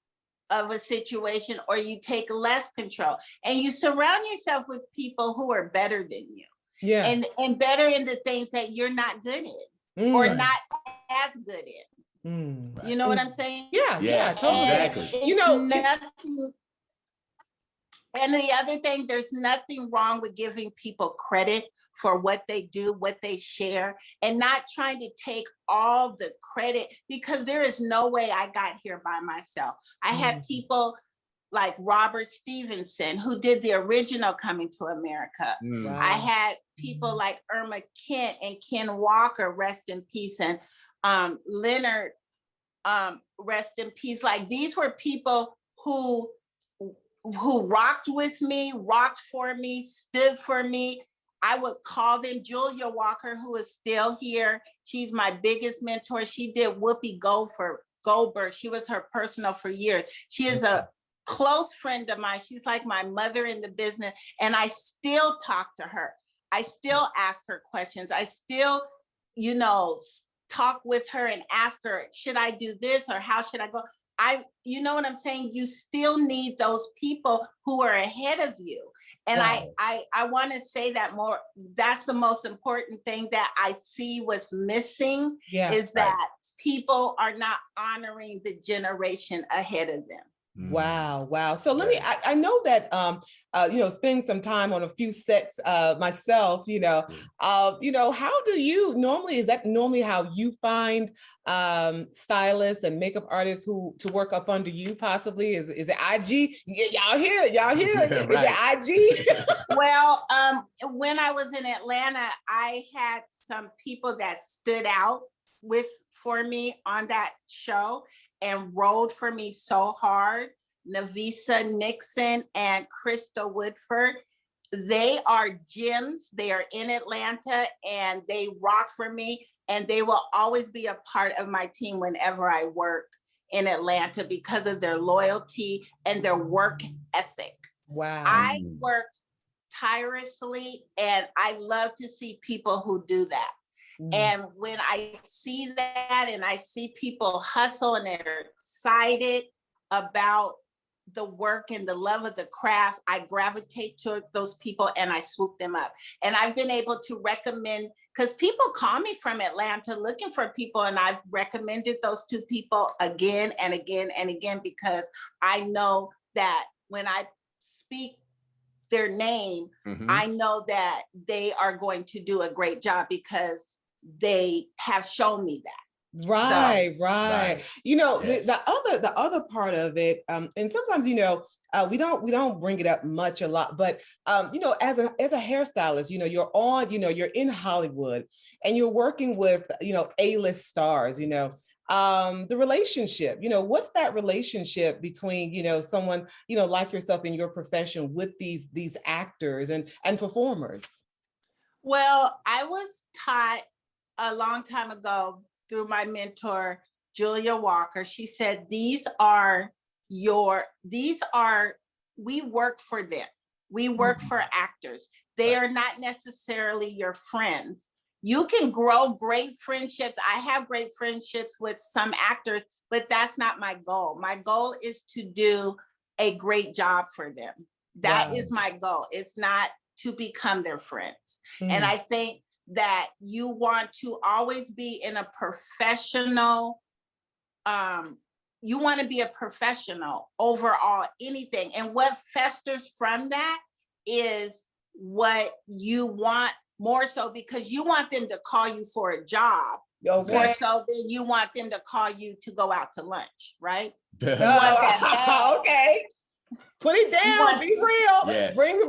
of a situation, or you take less control, and you surround yourself with people who are better than you. Yeah. And better in the things that you're not good in or not as good in. You know what I'm saying? Yeah. Yes, totally. Exactly. And the other thing, there's nothing wrong with giving people credit for what they do, what they share, and not trying to take all the credit, because there is no way I got here by myself. I had people like Robert Stevenson, who did the original Coming to America. Wow. I had people like Irma Kent and Ken Walker, rest in peace, and Leonard, rest in peace. Like, these were people who rocked with me, rocked for me, stood for me. I would call them. Julia Walker, who is still here. She's my biggest mentor. She did Whoopi Goldberg. She was her personal for years. She is a close friend of mine. She's like my mother in the business. And I still talk to her. I still ask her questions. I still, talk with her and ask her, should I do this or how should I go? You know what I'm saying? You still need those people who are ahead of you. And right. I want to say that more. That's the most important thing that I see was missing is that people are not honoring the generation ahead of them. Wow. So let me, I know that, spending some time on a few sets myself, how do you normally, is that normally how you find stylists and makeup artists to work up under you possibly? Is it IG? Y'all hear it. Yeah, is right. it IG? Well, when I was in Atlanta, I had some people that stood out for me on that show and rode for me so hard. Navisa Nixon and Krista Woodford. They are gems. They are in Atlanta and they rock for me. And they will always be a part of my team whenever I work in Atlanta because of their loyalty and their work ethic. Wow. I work tirelessly and I love to see people who do that. And when I see that and I see people hustle and they're excited about the work and the love of the craft, I gravitate to those people and I swoop them up. And I've been able to recommend, because people call me from Atlanta looking for people, and I've recommended those two people again and again and again, because I know that when I speak their name, I know that they are going to do a great job because they have shown me that. Right. Yes. The other part of it, and sometimes we don't bring it up a lot, but as a hairstylist, you're in Hollywood and you're working with A-list stars, the relationship, what's that relationship between someone like yourself in your profession with these actors and performers? Well, I was taught a long time ago through my mentor, Julia Walker. She said, we work for them. We work for actors. They are not necessarily your friends. You can grow great friendships. I have great friendships with some actors, but that's not my goal. My goal is to do a great job for them. That is my goal. It's not to become their friends. And I think that you want to always be in a professional, you want to be a professional overall, anything. And what festers from that is what you want more so, because you want them to call you for a job, more so than you want them to call you to go out to lunch, right? Okay. Put it down, be real. Yes. Bring,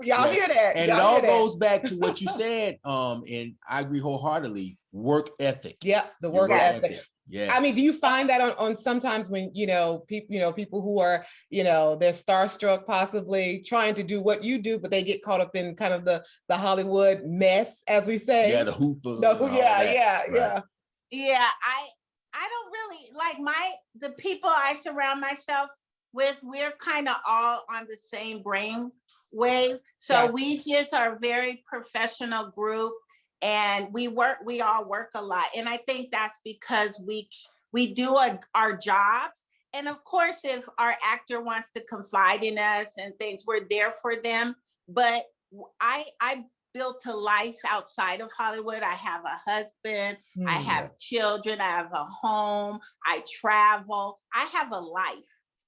y'all hear that. And it all goes back to what you said, and I agree wholeheartedly, work ethic. Yeah, the work ethic. Yes. I mean, do you find that on sometimes when, people who are, they're starstruck, possibly trying to do what you do, but they get caught up in kind of the Hollywood mess, as we say. Yeah, the hoopers. Yeah. Yeah, I don't really like the people I surround myself with. We're kind of all on the same brain wave. So we just are a very professional group. And we all work a lot. And I think that's because we do our jobs. And of course, if our actor wants to confide in us and things, we're there for them. But I built a life outside of Hollywood. I have a husband, I have children, I have a home, I travel, I have a life.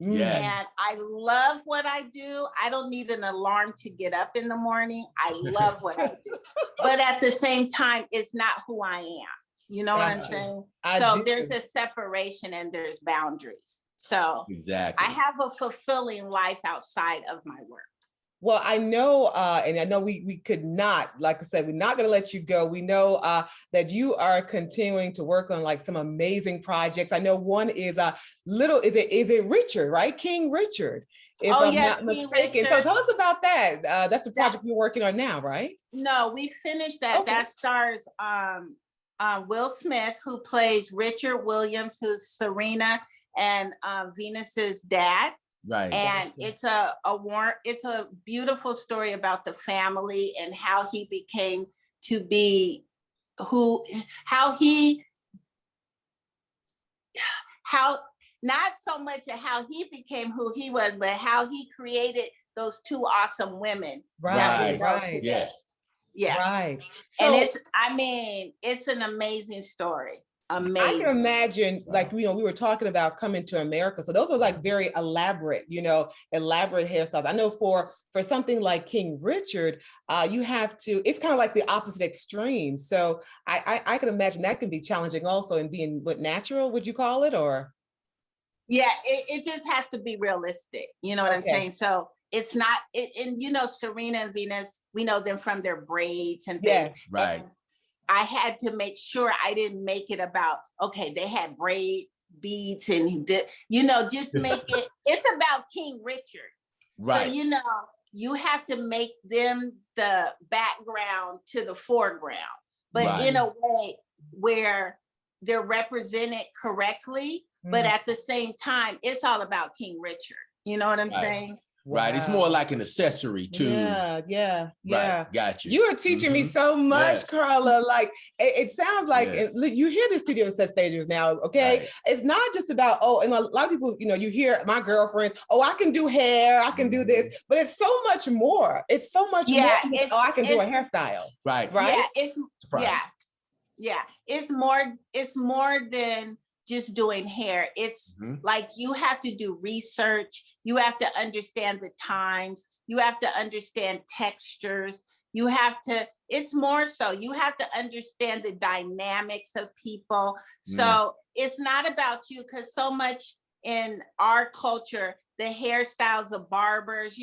Yes. And I love what I do. I don't need an alarm to get up in the morning. I love what I do. But at the same time, it's not who I am. You know what I'm saying? There's a separation and there's boundaries. So exactly. I have a fulfilling life outside of my work. Well, I know, and I know we could not, like I said, we're not going to let you go. We know that you are continuing to work on like some amazing projects. I know one is is it Richard, right? King Richard, if I'm not mistaken. So tell us about that. That's the project you're working on now, right? No, we finished that. Okay. That stars Will Smith, who plays Richard Williams, who's Serena and Venus's dad. Right. And it's a beautiful story about the family and how he became to be how not so much of how he became who he was, but how he created those two awesome women that we know today. Yes. Yes. Right. And it's an amazing story. Amazing. I can imagine, like, we were talking about coming to America. So those are like very elaborate, elaborate hairstyles. I know for something like King Richard, you have to, it's kind of like the opposite extreme. So I can imagine that can be challenging also in being natural, would you call it, or? Yeah, it just has to be realistic. You know what I'm saying? So it's not, and Serena and Venus, we know them from their braids and things. Right. And I had to make sure I didn't make it about, okay, they had braid beads and he did, just make it, it's about King Richard. Right. So, you have to make them the background to the foreground, but in a way where they're represented correctly, but at the same time, it's all about King Richard. You know what I'm saying? Right. It's more like an accessory to. Yeah. Right. Got you. You are teaching me so much, Carla. Like, it sounds like you hear the Studiosetstage now, okay? Right. It's not just about, and a lot of people, you hear my girlfriends, I can do hair, I can do this, but it's so much more. It's so much more than just, I can do a hairstyle. Right. Right. Yeah. It's more than just doing hair. It's like you have to do research. You have to understand the times. You have to understand textures. It's more so, you have to understand the dynamics of people. So it's not about you, because so much in our culture, the hairstyles of barbers,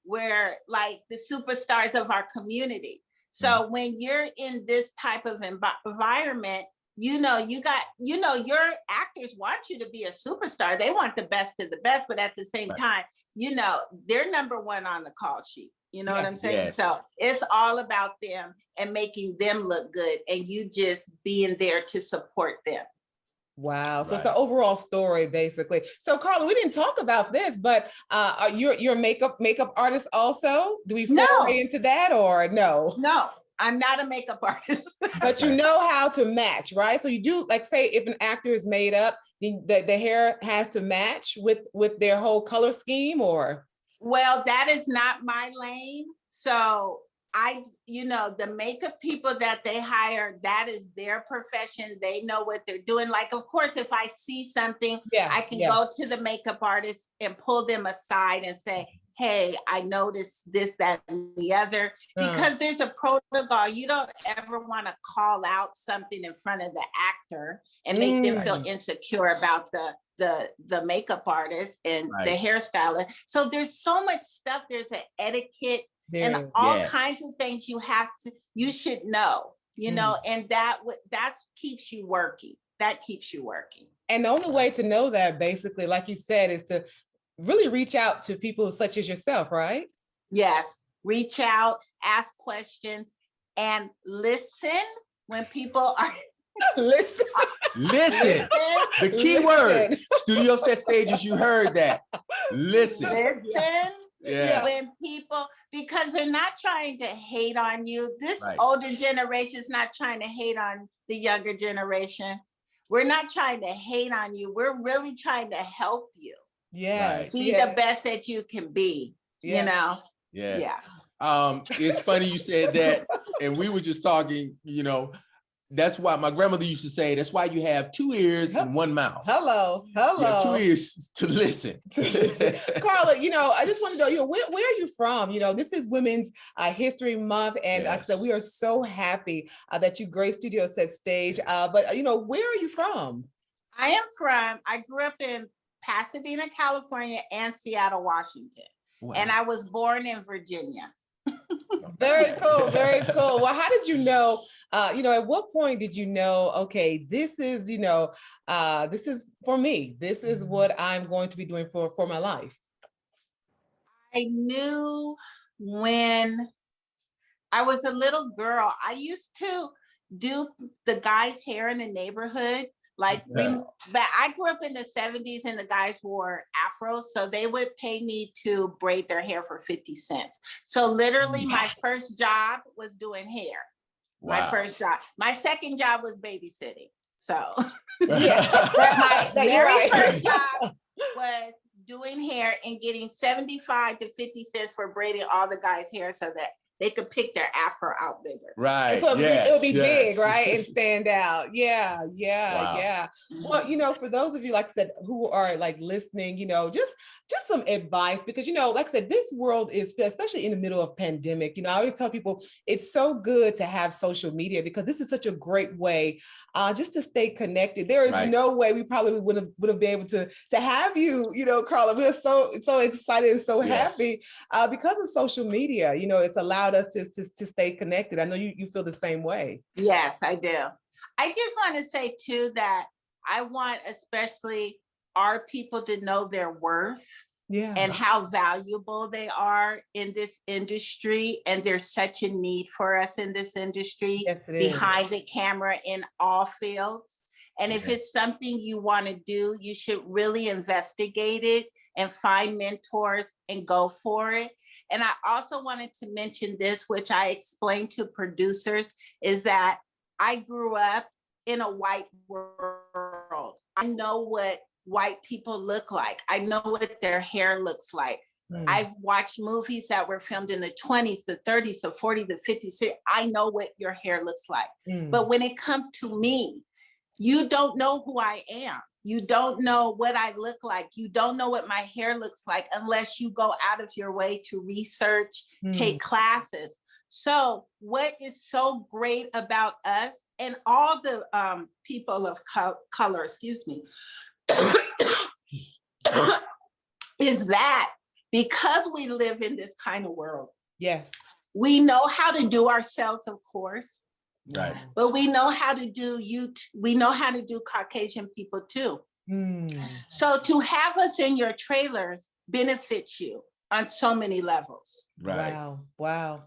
we're like the superstars of our community. So when you're in this type of environment, your actors want you to be a superstar. They want the best of the best, but at the same time, they're number one on the call sheet. You know what I'm saying? Yes. So it's all about them and making them look good, and you just being there to support them. Wow. So it's the overall story, basically. So Carla, we didn't talk about this, but you're a makeup artist also. Do we foray into that, or no? No, I'm not a makeup artist. But you know how to match, right? So you do, like, say if an actor is made up, the hair has to match with their whole color scheme, or? Well, that is not my lane. So the makeup people that they hire, that is their profession. They know what they're doing. Like, of course, if I see something, I can go to the makeup artist and pull them aside and say, hey, I noticed this, that, and the other, because there's a protocol. You don't ever want to call out something in front of the actor and make them feel insecure about the makeup artist and the hairstylist. So there's so much stuff. There's an etiquette and all kinds of things you should know, and that keeps you working. That keeps you working. And the only way to know that, basically, like you said, is to really reach out to people such as yourself, right? Yes. Reach out, ask questions, and listen when people are Listen. The key word. Studiosetstage, as you heard that. Listen. When people, because they're not trying to hate on you. This older generation is not trying to hate on the younger generation. We're not trying to hate on you. We're really trying to help you. Be the best that you can be. It's funny you said that, and we were just talking, that's why my grandmother used to say, that's why you have two ears and one mouth. Hello. You have two ears to listen. Carla, I just want to know, where are you from? This is Women's History Month, and like I said, we are so happy that you graced Studiosetstage. But where are you from? I grew up in Pasadena, California, and Seattle, Washington. Wow. And I was born in Virginia. Very cool. Very cool. Well, how did you know, at what point did you know, okay, this is, this is for me, this is what I'm going to be doing for my life? I knew when I was a little girl. I used to do the guys' hair in the neighborhood, Like, but I grew up in the 70s and the guys wore afros. So they would pay me to braid their hair for 50 cents. So literally my first job was doing hair. Wow. My first job. My second job was babysitting. So yeah. But my very first job was doing hair and getting 75 to 50 cents for braiding all the guys' hair so that they could pick their afro out bigger. Right. So it would be big, right? And stand out. Yeah. Well, you know, for those of you, like I said, who are like listening, you know, just some advice, because, you know, like I said, this world is, especially in the middle of pandemic, you know, I always tell people it's so good to have social media because this is such a great way just to stay connected. There is no way we probably would have been able to have you, you know, Carla. We're so excited and so happy because of social media. You know, it's allowed us to stay connected. I know you feel the same way. Yes, I do. I just want to say too that I want especially our people to know their worth and how valuable they are in this industry. And there's such a need for us in this industry, behind the camera in all fields. And if it's something you want to do, you should really investigate it and find mentors and go for it. And I also wanted to mention this, which I explained to producers, is that I grew up in a white world. I know what white people look like. I know what their hair looks like. I've watched movies that were filmed in the 20s, the 30s, the 40s, the 50s. I know what your hair looks like. But when it comes to me, you don't know who I am. You don't know what I look like. You don't know what my hair looks like unless you go out of your way to research, take classes. So what is so great about us and all the people of color, excuse me, is that because we live in this kind of world, we know how to do ourselves, of course. Right. But we know how to do we know how to do Caucasian people too. So to have us in your trailers benefits you on so many levels. Right. Wow.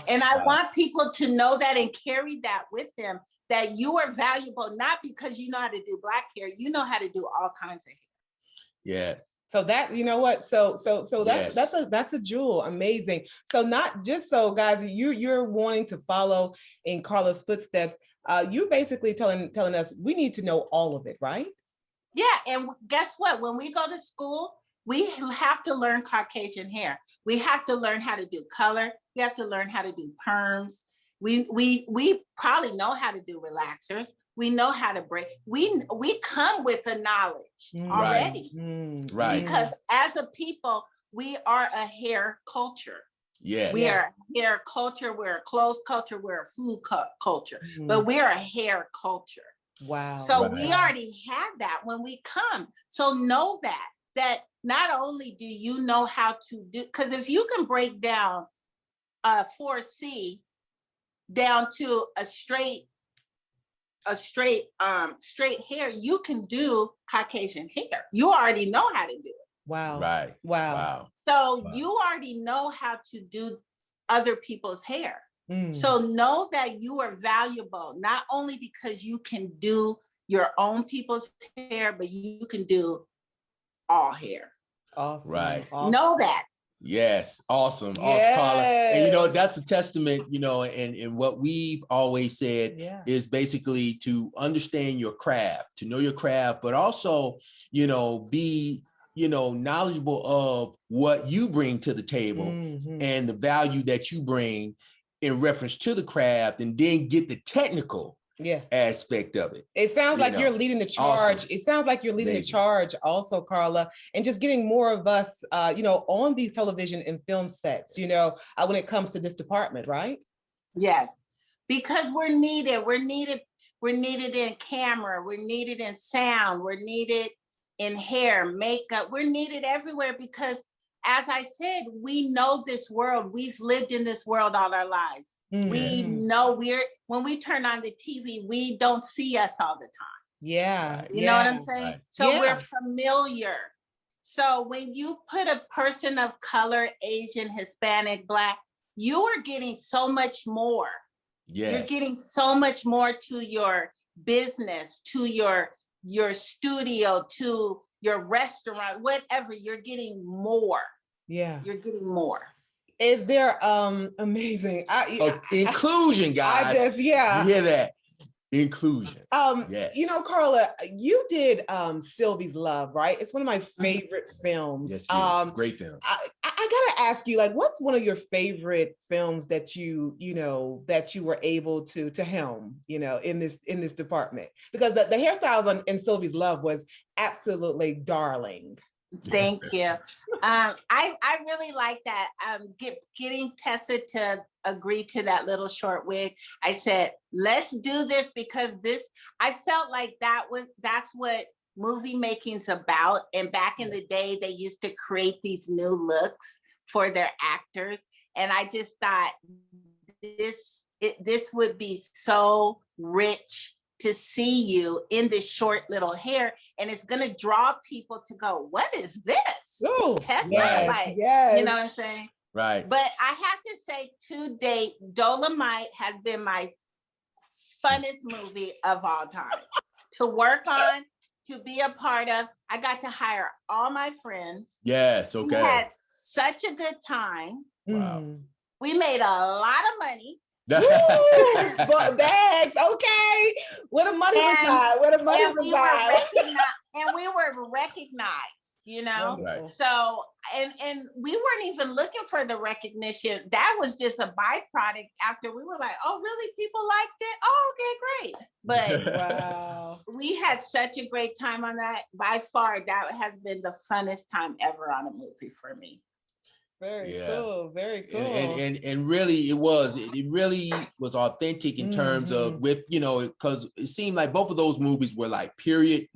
And I want people to know that and carry that with them, that you are valuable, not because you know how to do Black hair, you know how to do all kinds of hair. Yes. So that, you know what, so that's a jewel. Amazing. So not just so guys, you're wanting to follow in Carla's footsteps. You're basically telling us we need to know all of it, right? Yeah. And guess what? When we go to school, we have to learn Caucasian hair. We have to learn how to do color. We have to learn how to do perms. We probably know how to do relaxers. We know how to braid. We come with the knowledge already. Right. Because as a people, we are a hair culture. Yeah. We are a hair culture. We're a clothes culture. We're a food culture. But we're a hair culture. Wow. So we already have that when we come. So know that not only do you know how to do, because if you can break down a 4C down to a straight hair, you can do Caucasian hair. You already know how to do it. Wow. Right. Wow. So you already know how to do other people's hair. So know that you are valuable, not only because you can do your own people's hair, but you can do all hair. Awesome. Right. Awesome. Know that. Yes. Awesome. Awesome, Carla. And you know, that's a testament, you know, and what we've always said is basically to understand your craft, to know your craft, but also, you know, be, you know, knowledgeable of what you bring to the table and the value that you bring in reference to the craft, and then get the technical aspect of it. It sounds like you're leading the charge. Awesome. It sounds like you're leading the charge also, Carla, and just getting more of us, you know, on these television and film sets, you know, when it comes to this department, right? Yes, because we're needed. We're needed in camera. We're needed in sound. We're needed in hair, makeup. We're needed everywhere because, as I said, we know this world. We've lived in this world all our lives. We know when we turn on the TV, we don't see us all the time. Yeah. You know what I'm saying? Right. So we're familiar. So when you put a person of color, Asian, Hispanic, Black, you are getting so much more. You're getting so much more to your business to your studio to your restaurant, whatever, you're getting more. Yeah. You're getting more. Is there amazing inclusion, guys? You hear that? Inclusion. Yes. You know, Carla, you did Sylvie's Love, right? It's one of my favorite films. Yes, great film. I gotta ask you, like, what's one of your favorite films that you were able to helm, in this department? Because the hairstyles in Sylvie's Love was absolutely darling. Thank you. I really like that. Getting Tessa to agree to that little short wig. I said, let's do this because I felt like that's what movie making's about. And back in the day, they used to create these new looks for their actors. And I just thought this would be so rich to see you in this short little hair, and it's gonna draw people to go, what is this? Ooh, Tessa, yes. You know what I'm saying? Right. But I have to say, to date, Dolomite has been my funnest movie of all time to work on, to be a part of. I got to hire all my friends. Yes, okay. We had such a good time. Wow. We made a lot of money. But bags, okay. Where the money reside? Where the money reside? And we were recognized, Right. So and we weren't even looking for the recognition. That was just a byproduct after we were like, oh, really? People liked it? Oh, okay, great. But wow. We had such a great time on that. By far, that has been the funnest time ever on a movie for me. Very cool. Very cool. And really, it really was authentic in terms of because it seemed like both of those movies were like period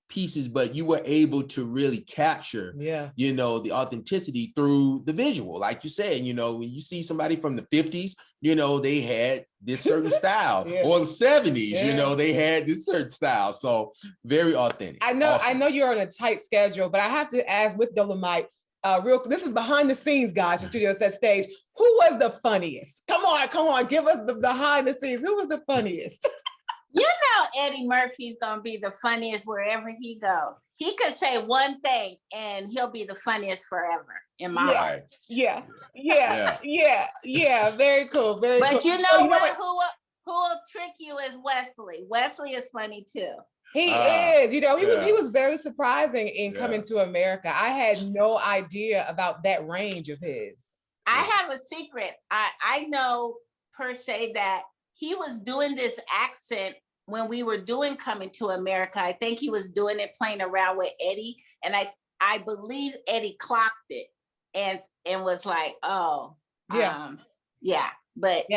pieces, but you were able to really capture, the authenticity through the visual. Like you said, when you see somebody from the 50s, they had this certain style, or the 70s, they had this certain style. So very authentic. I know you're on a tight schedule, but I have to ask with Dolomite. This is behind the scenes, guys, for Studiosetstage. Who was the funniest? Come on, give us the behind the scenes. Who was the funniest? Eddie Murphy's gonna be the funniest wherever he goes. He could say one thing and he'll be the funniest forever in my life. Yeah. Very cool. But you know what? Who will trick you is Wesley. Wesley is funny too. He is, he was very surprising in Coming to America. I had no idea about that range of his. I have a secret. I know per se that he was doing this accent when we were doing Coming to America. I think he was doing it, playing around with Eddie. And I believe Eddie clocked it and was like, but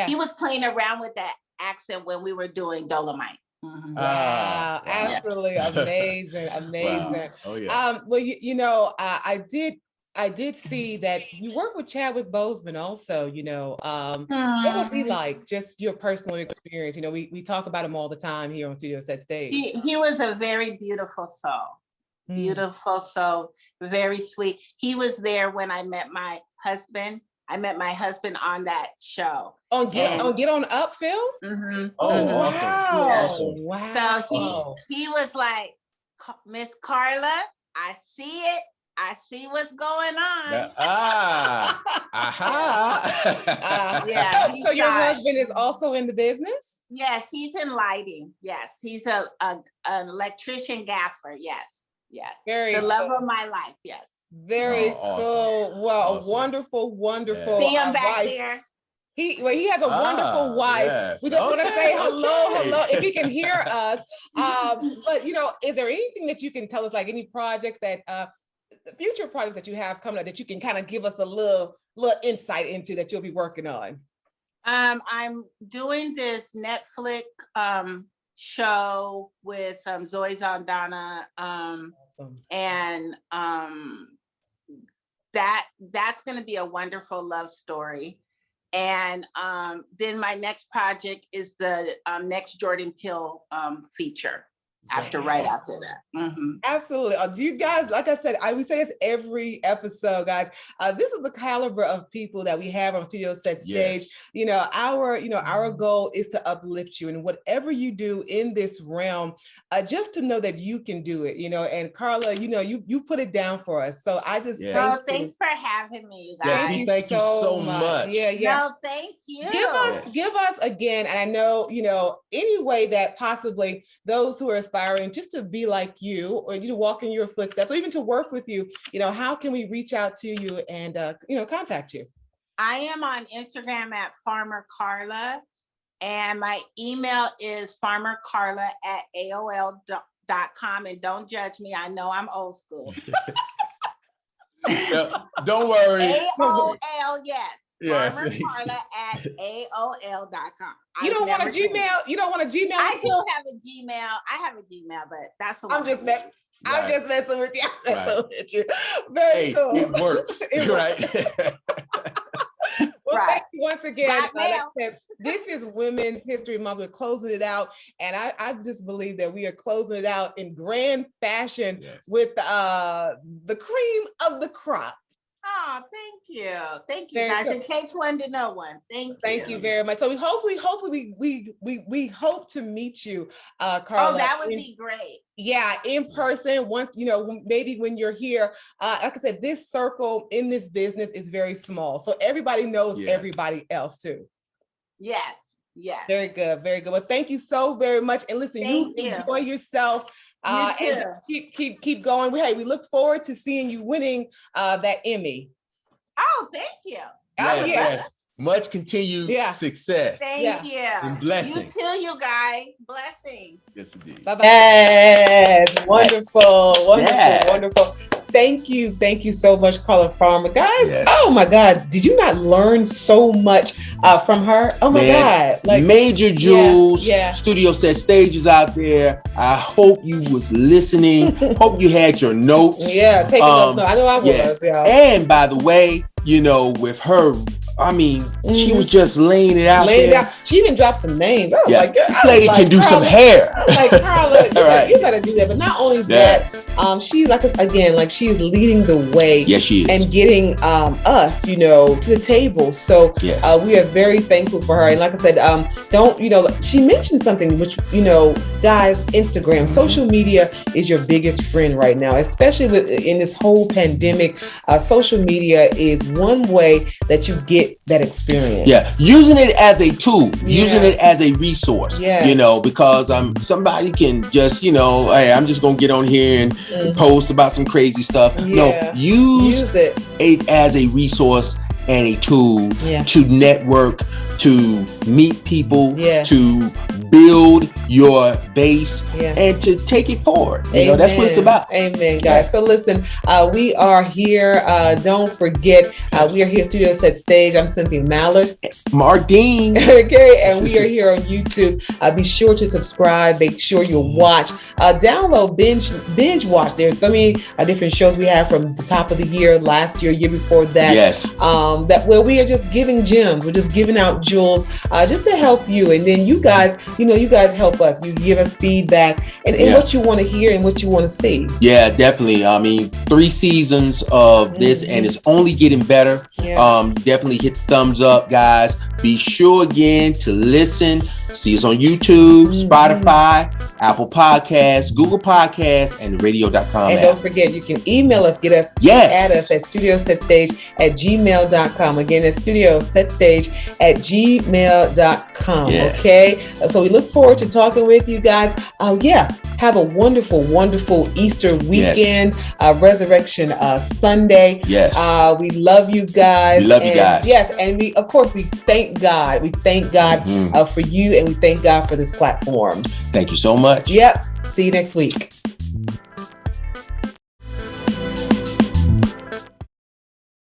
he was playing around with that accent when we were doing Dolomite. Mm-hmm. Wow, absolutely amazing. Wow. Oh yeah. Well, I did see that you work with Chadwick Boseman also. What was he like? Just your personal experience. We talk about him all the time here on Studiosetstage. He was a very beautiful soul. Beautiful soul, very sweet. He was there when I met my husband. I met my husband on that show. Get On Up film? Mm-hmm. Oh, wow. Awesome. Wow. So he was like, Miss Carla, I see it. I see what's going on. Yeah. So your husband is also in the business? Yes, he's in lighting. Yes, he's an electrician gaffer. Yes. Very the love of my life. Yes. Very cool. Well, awesome. Wonderful. See him back there. He has a wonderful wife. Yes. We just want to say hello, if he can hear us. But is there anything that you can tell us, like any projects that future projects that you have coming up that you can kind of give us a little insight into that you'll be working on? I'm doing this Netflix show with Zoe Saldana, awesome. And that's going to be a wonderful love story. And then my next project is the next Jordan Peele feature. right after that. Mm-hmm. Absolutely. You guys, like I said, we say this every episode, guys. This is the caliber of people that we have on Studiosetstage. Our goal is to uplift you, and whatever you do in this realm, just to know that you can do it. And Carla, you put it down for us. So I just thanks for having me, you guys. Yes, thank you so much. Yeah. No, thank you. Give us again, and I know any way that possibly those who are aspiring just to be like you, or to walk in your footsteps, or even to work with you, how can we reach out to you and contact you? I am on Instagram at Farmer Carla, and my email is farmercarla@aol.com. And don't judge me, I know I'm old school. Don't worry. AOL, yes. FarmerCarla@aol.com. You don't want a Gmail? You don't want a Gmail? I do have a Gmail. I have a Gmail, but that's the one. I'm just messing with you. With you. Very cool. It works. Right. Well, thank you once again. This is Women's History Month. We're closing it out, and I just believe that we are closing it out in grand fashion with the cream of the crop. Oh, thank you guys. It takes one to know one. Thank you very much. So we hopefully we hope to meet you, Carla. Oh, that would be great. Yeah, in person. Once maybe when you're here. Like I said, this circle in this business is very small, so everybody knows everybody else too. Yes. Very good. Well, thank you so very much. And listen, you enjoy yourself. And keep going. Hey, we look forward to seeing you winning that Emmy. Oh, thank you. Much continued success. Thank you. And blessings. You too, you guys. Blessings. Yes, indeed. Bye-bye. Yes. Wonderful. Thank you so much, Carla Farmer. Guys, oh my God, did you not learn so much from her? Oh my God. Major jewels, Studiosetstage is out there. I hope you was listening. Hope you had your notes. Yeah, taking notes. I know I was. Yeah. And by the way, with her, she was just laying it out there. She even dropped some names. I was like, this lady can do some hair. I was like, Carla, you gotta do that. But not only that, she's she's leading the way. Yes, she is. And getting us, to the table. So we are very thankful for her. And like I said, she mentioned something which, guys, Instagram, social media is your biggest friend right now, especially in this whole pandemic. Social media is one way that you get that experience. Yeah, using it as a tool, using it as a resource. Because somebody can just, hey, I'm just gonna get on here and post about some crazy stuff. No, use it as a resource and a tool to network, to meet people, to build your base, and to take it forward. That's what it's about. Amen, guys. So listen, we are here. Don't forget, we are here at Studiosetstage. I'm Cynthia Mallard. Marq Deans. Okay, and we are here on YouTube. Be sure to subscribe. Make sure you watch. Download, binge watch. There's so many different shows we have from the top of the year, last year before that. Yes. That where we are just giving gems. We're just giving out jewels, just to help you. And then you guys help us. You give us feedback and what you want to hear and what you want to see. Yeah, definitely. 3 seasons of this, and it's only getting better. Definitely hit the thumbs up, guys. Be sure again to listen. See us on YouTube, Spotify, Apple Podcasts, Google Podcasts, and radio.com. And don't forget, you can email us, add us at studiosetstage@gmail.com. Again, it's studiosetstage@gmail.com. Okay. So we look forward to talking with you guys. Have a wonderful, wonderful Easter weekend, Resurrection Sunday. Yes. We love you guys. We love you guys. Yes. And we thank God. We thank God for you, and we thank God for this platform. Thank you so much. Yep. See you next week.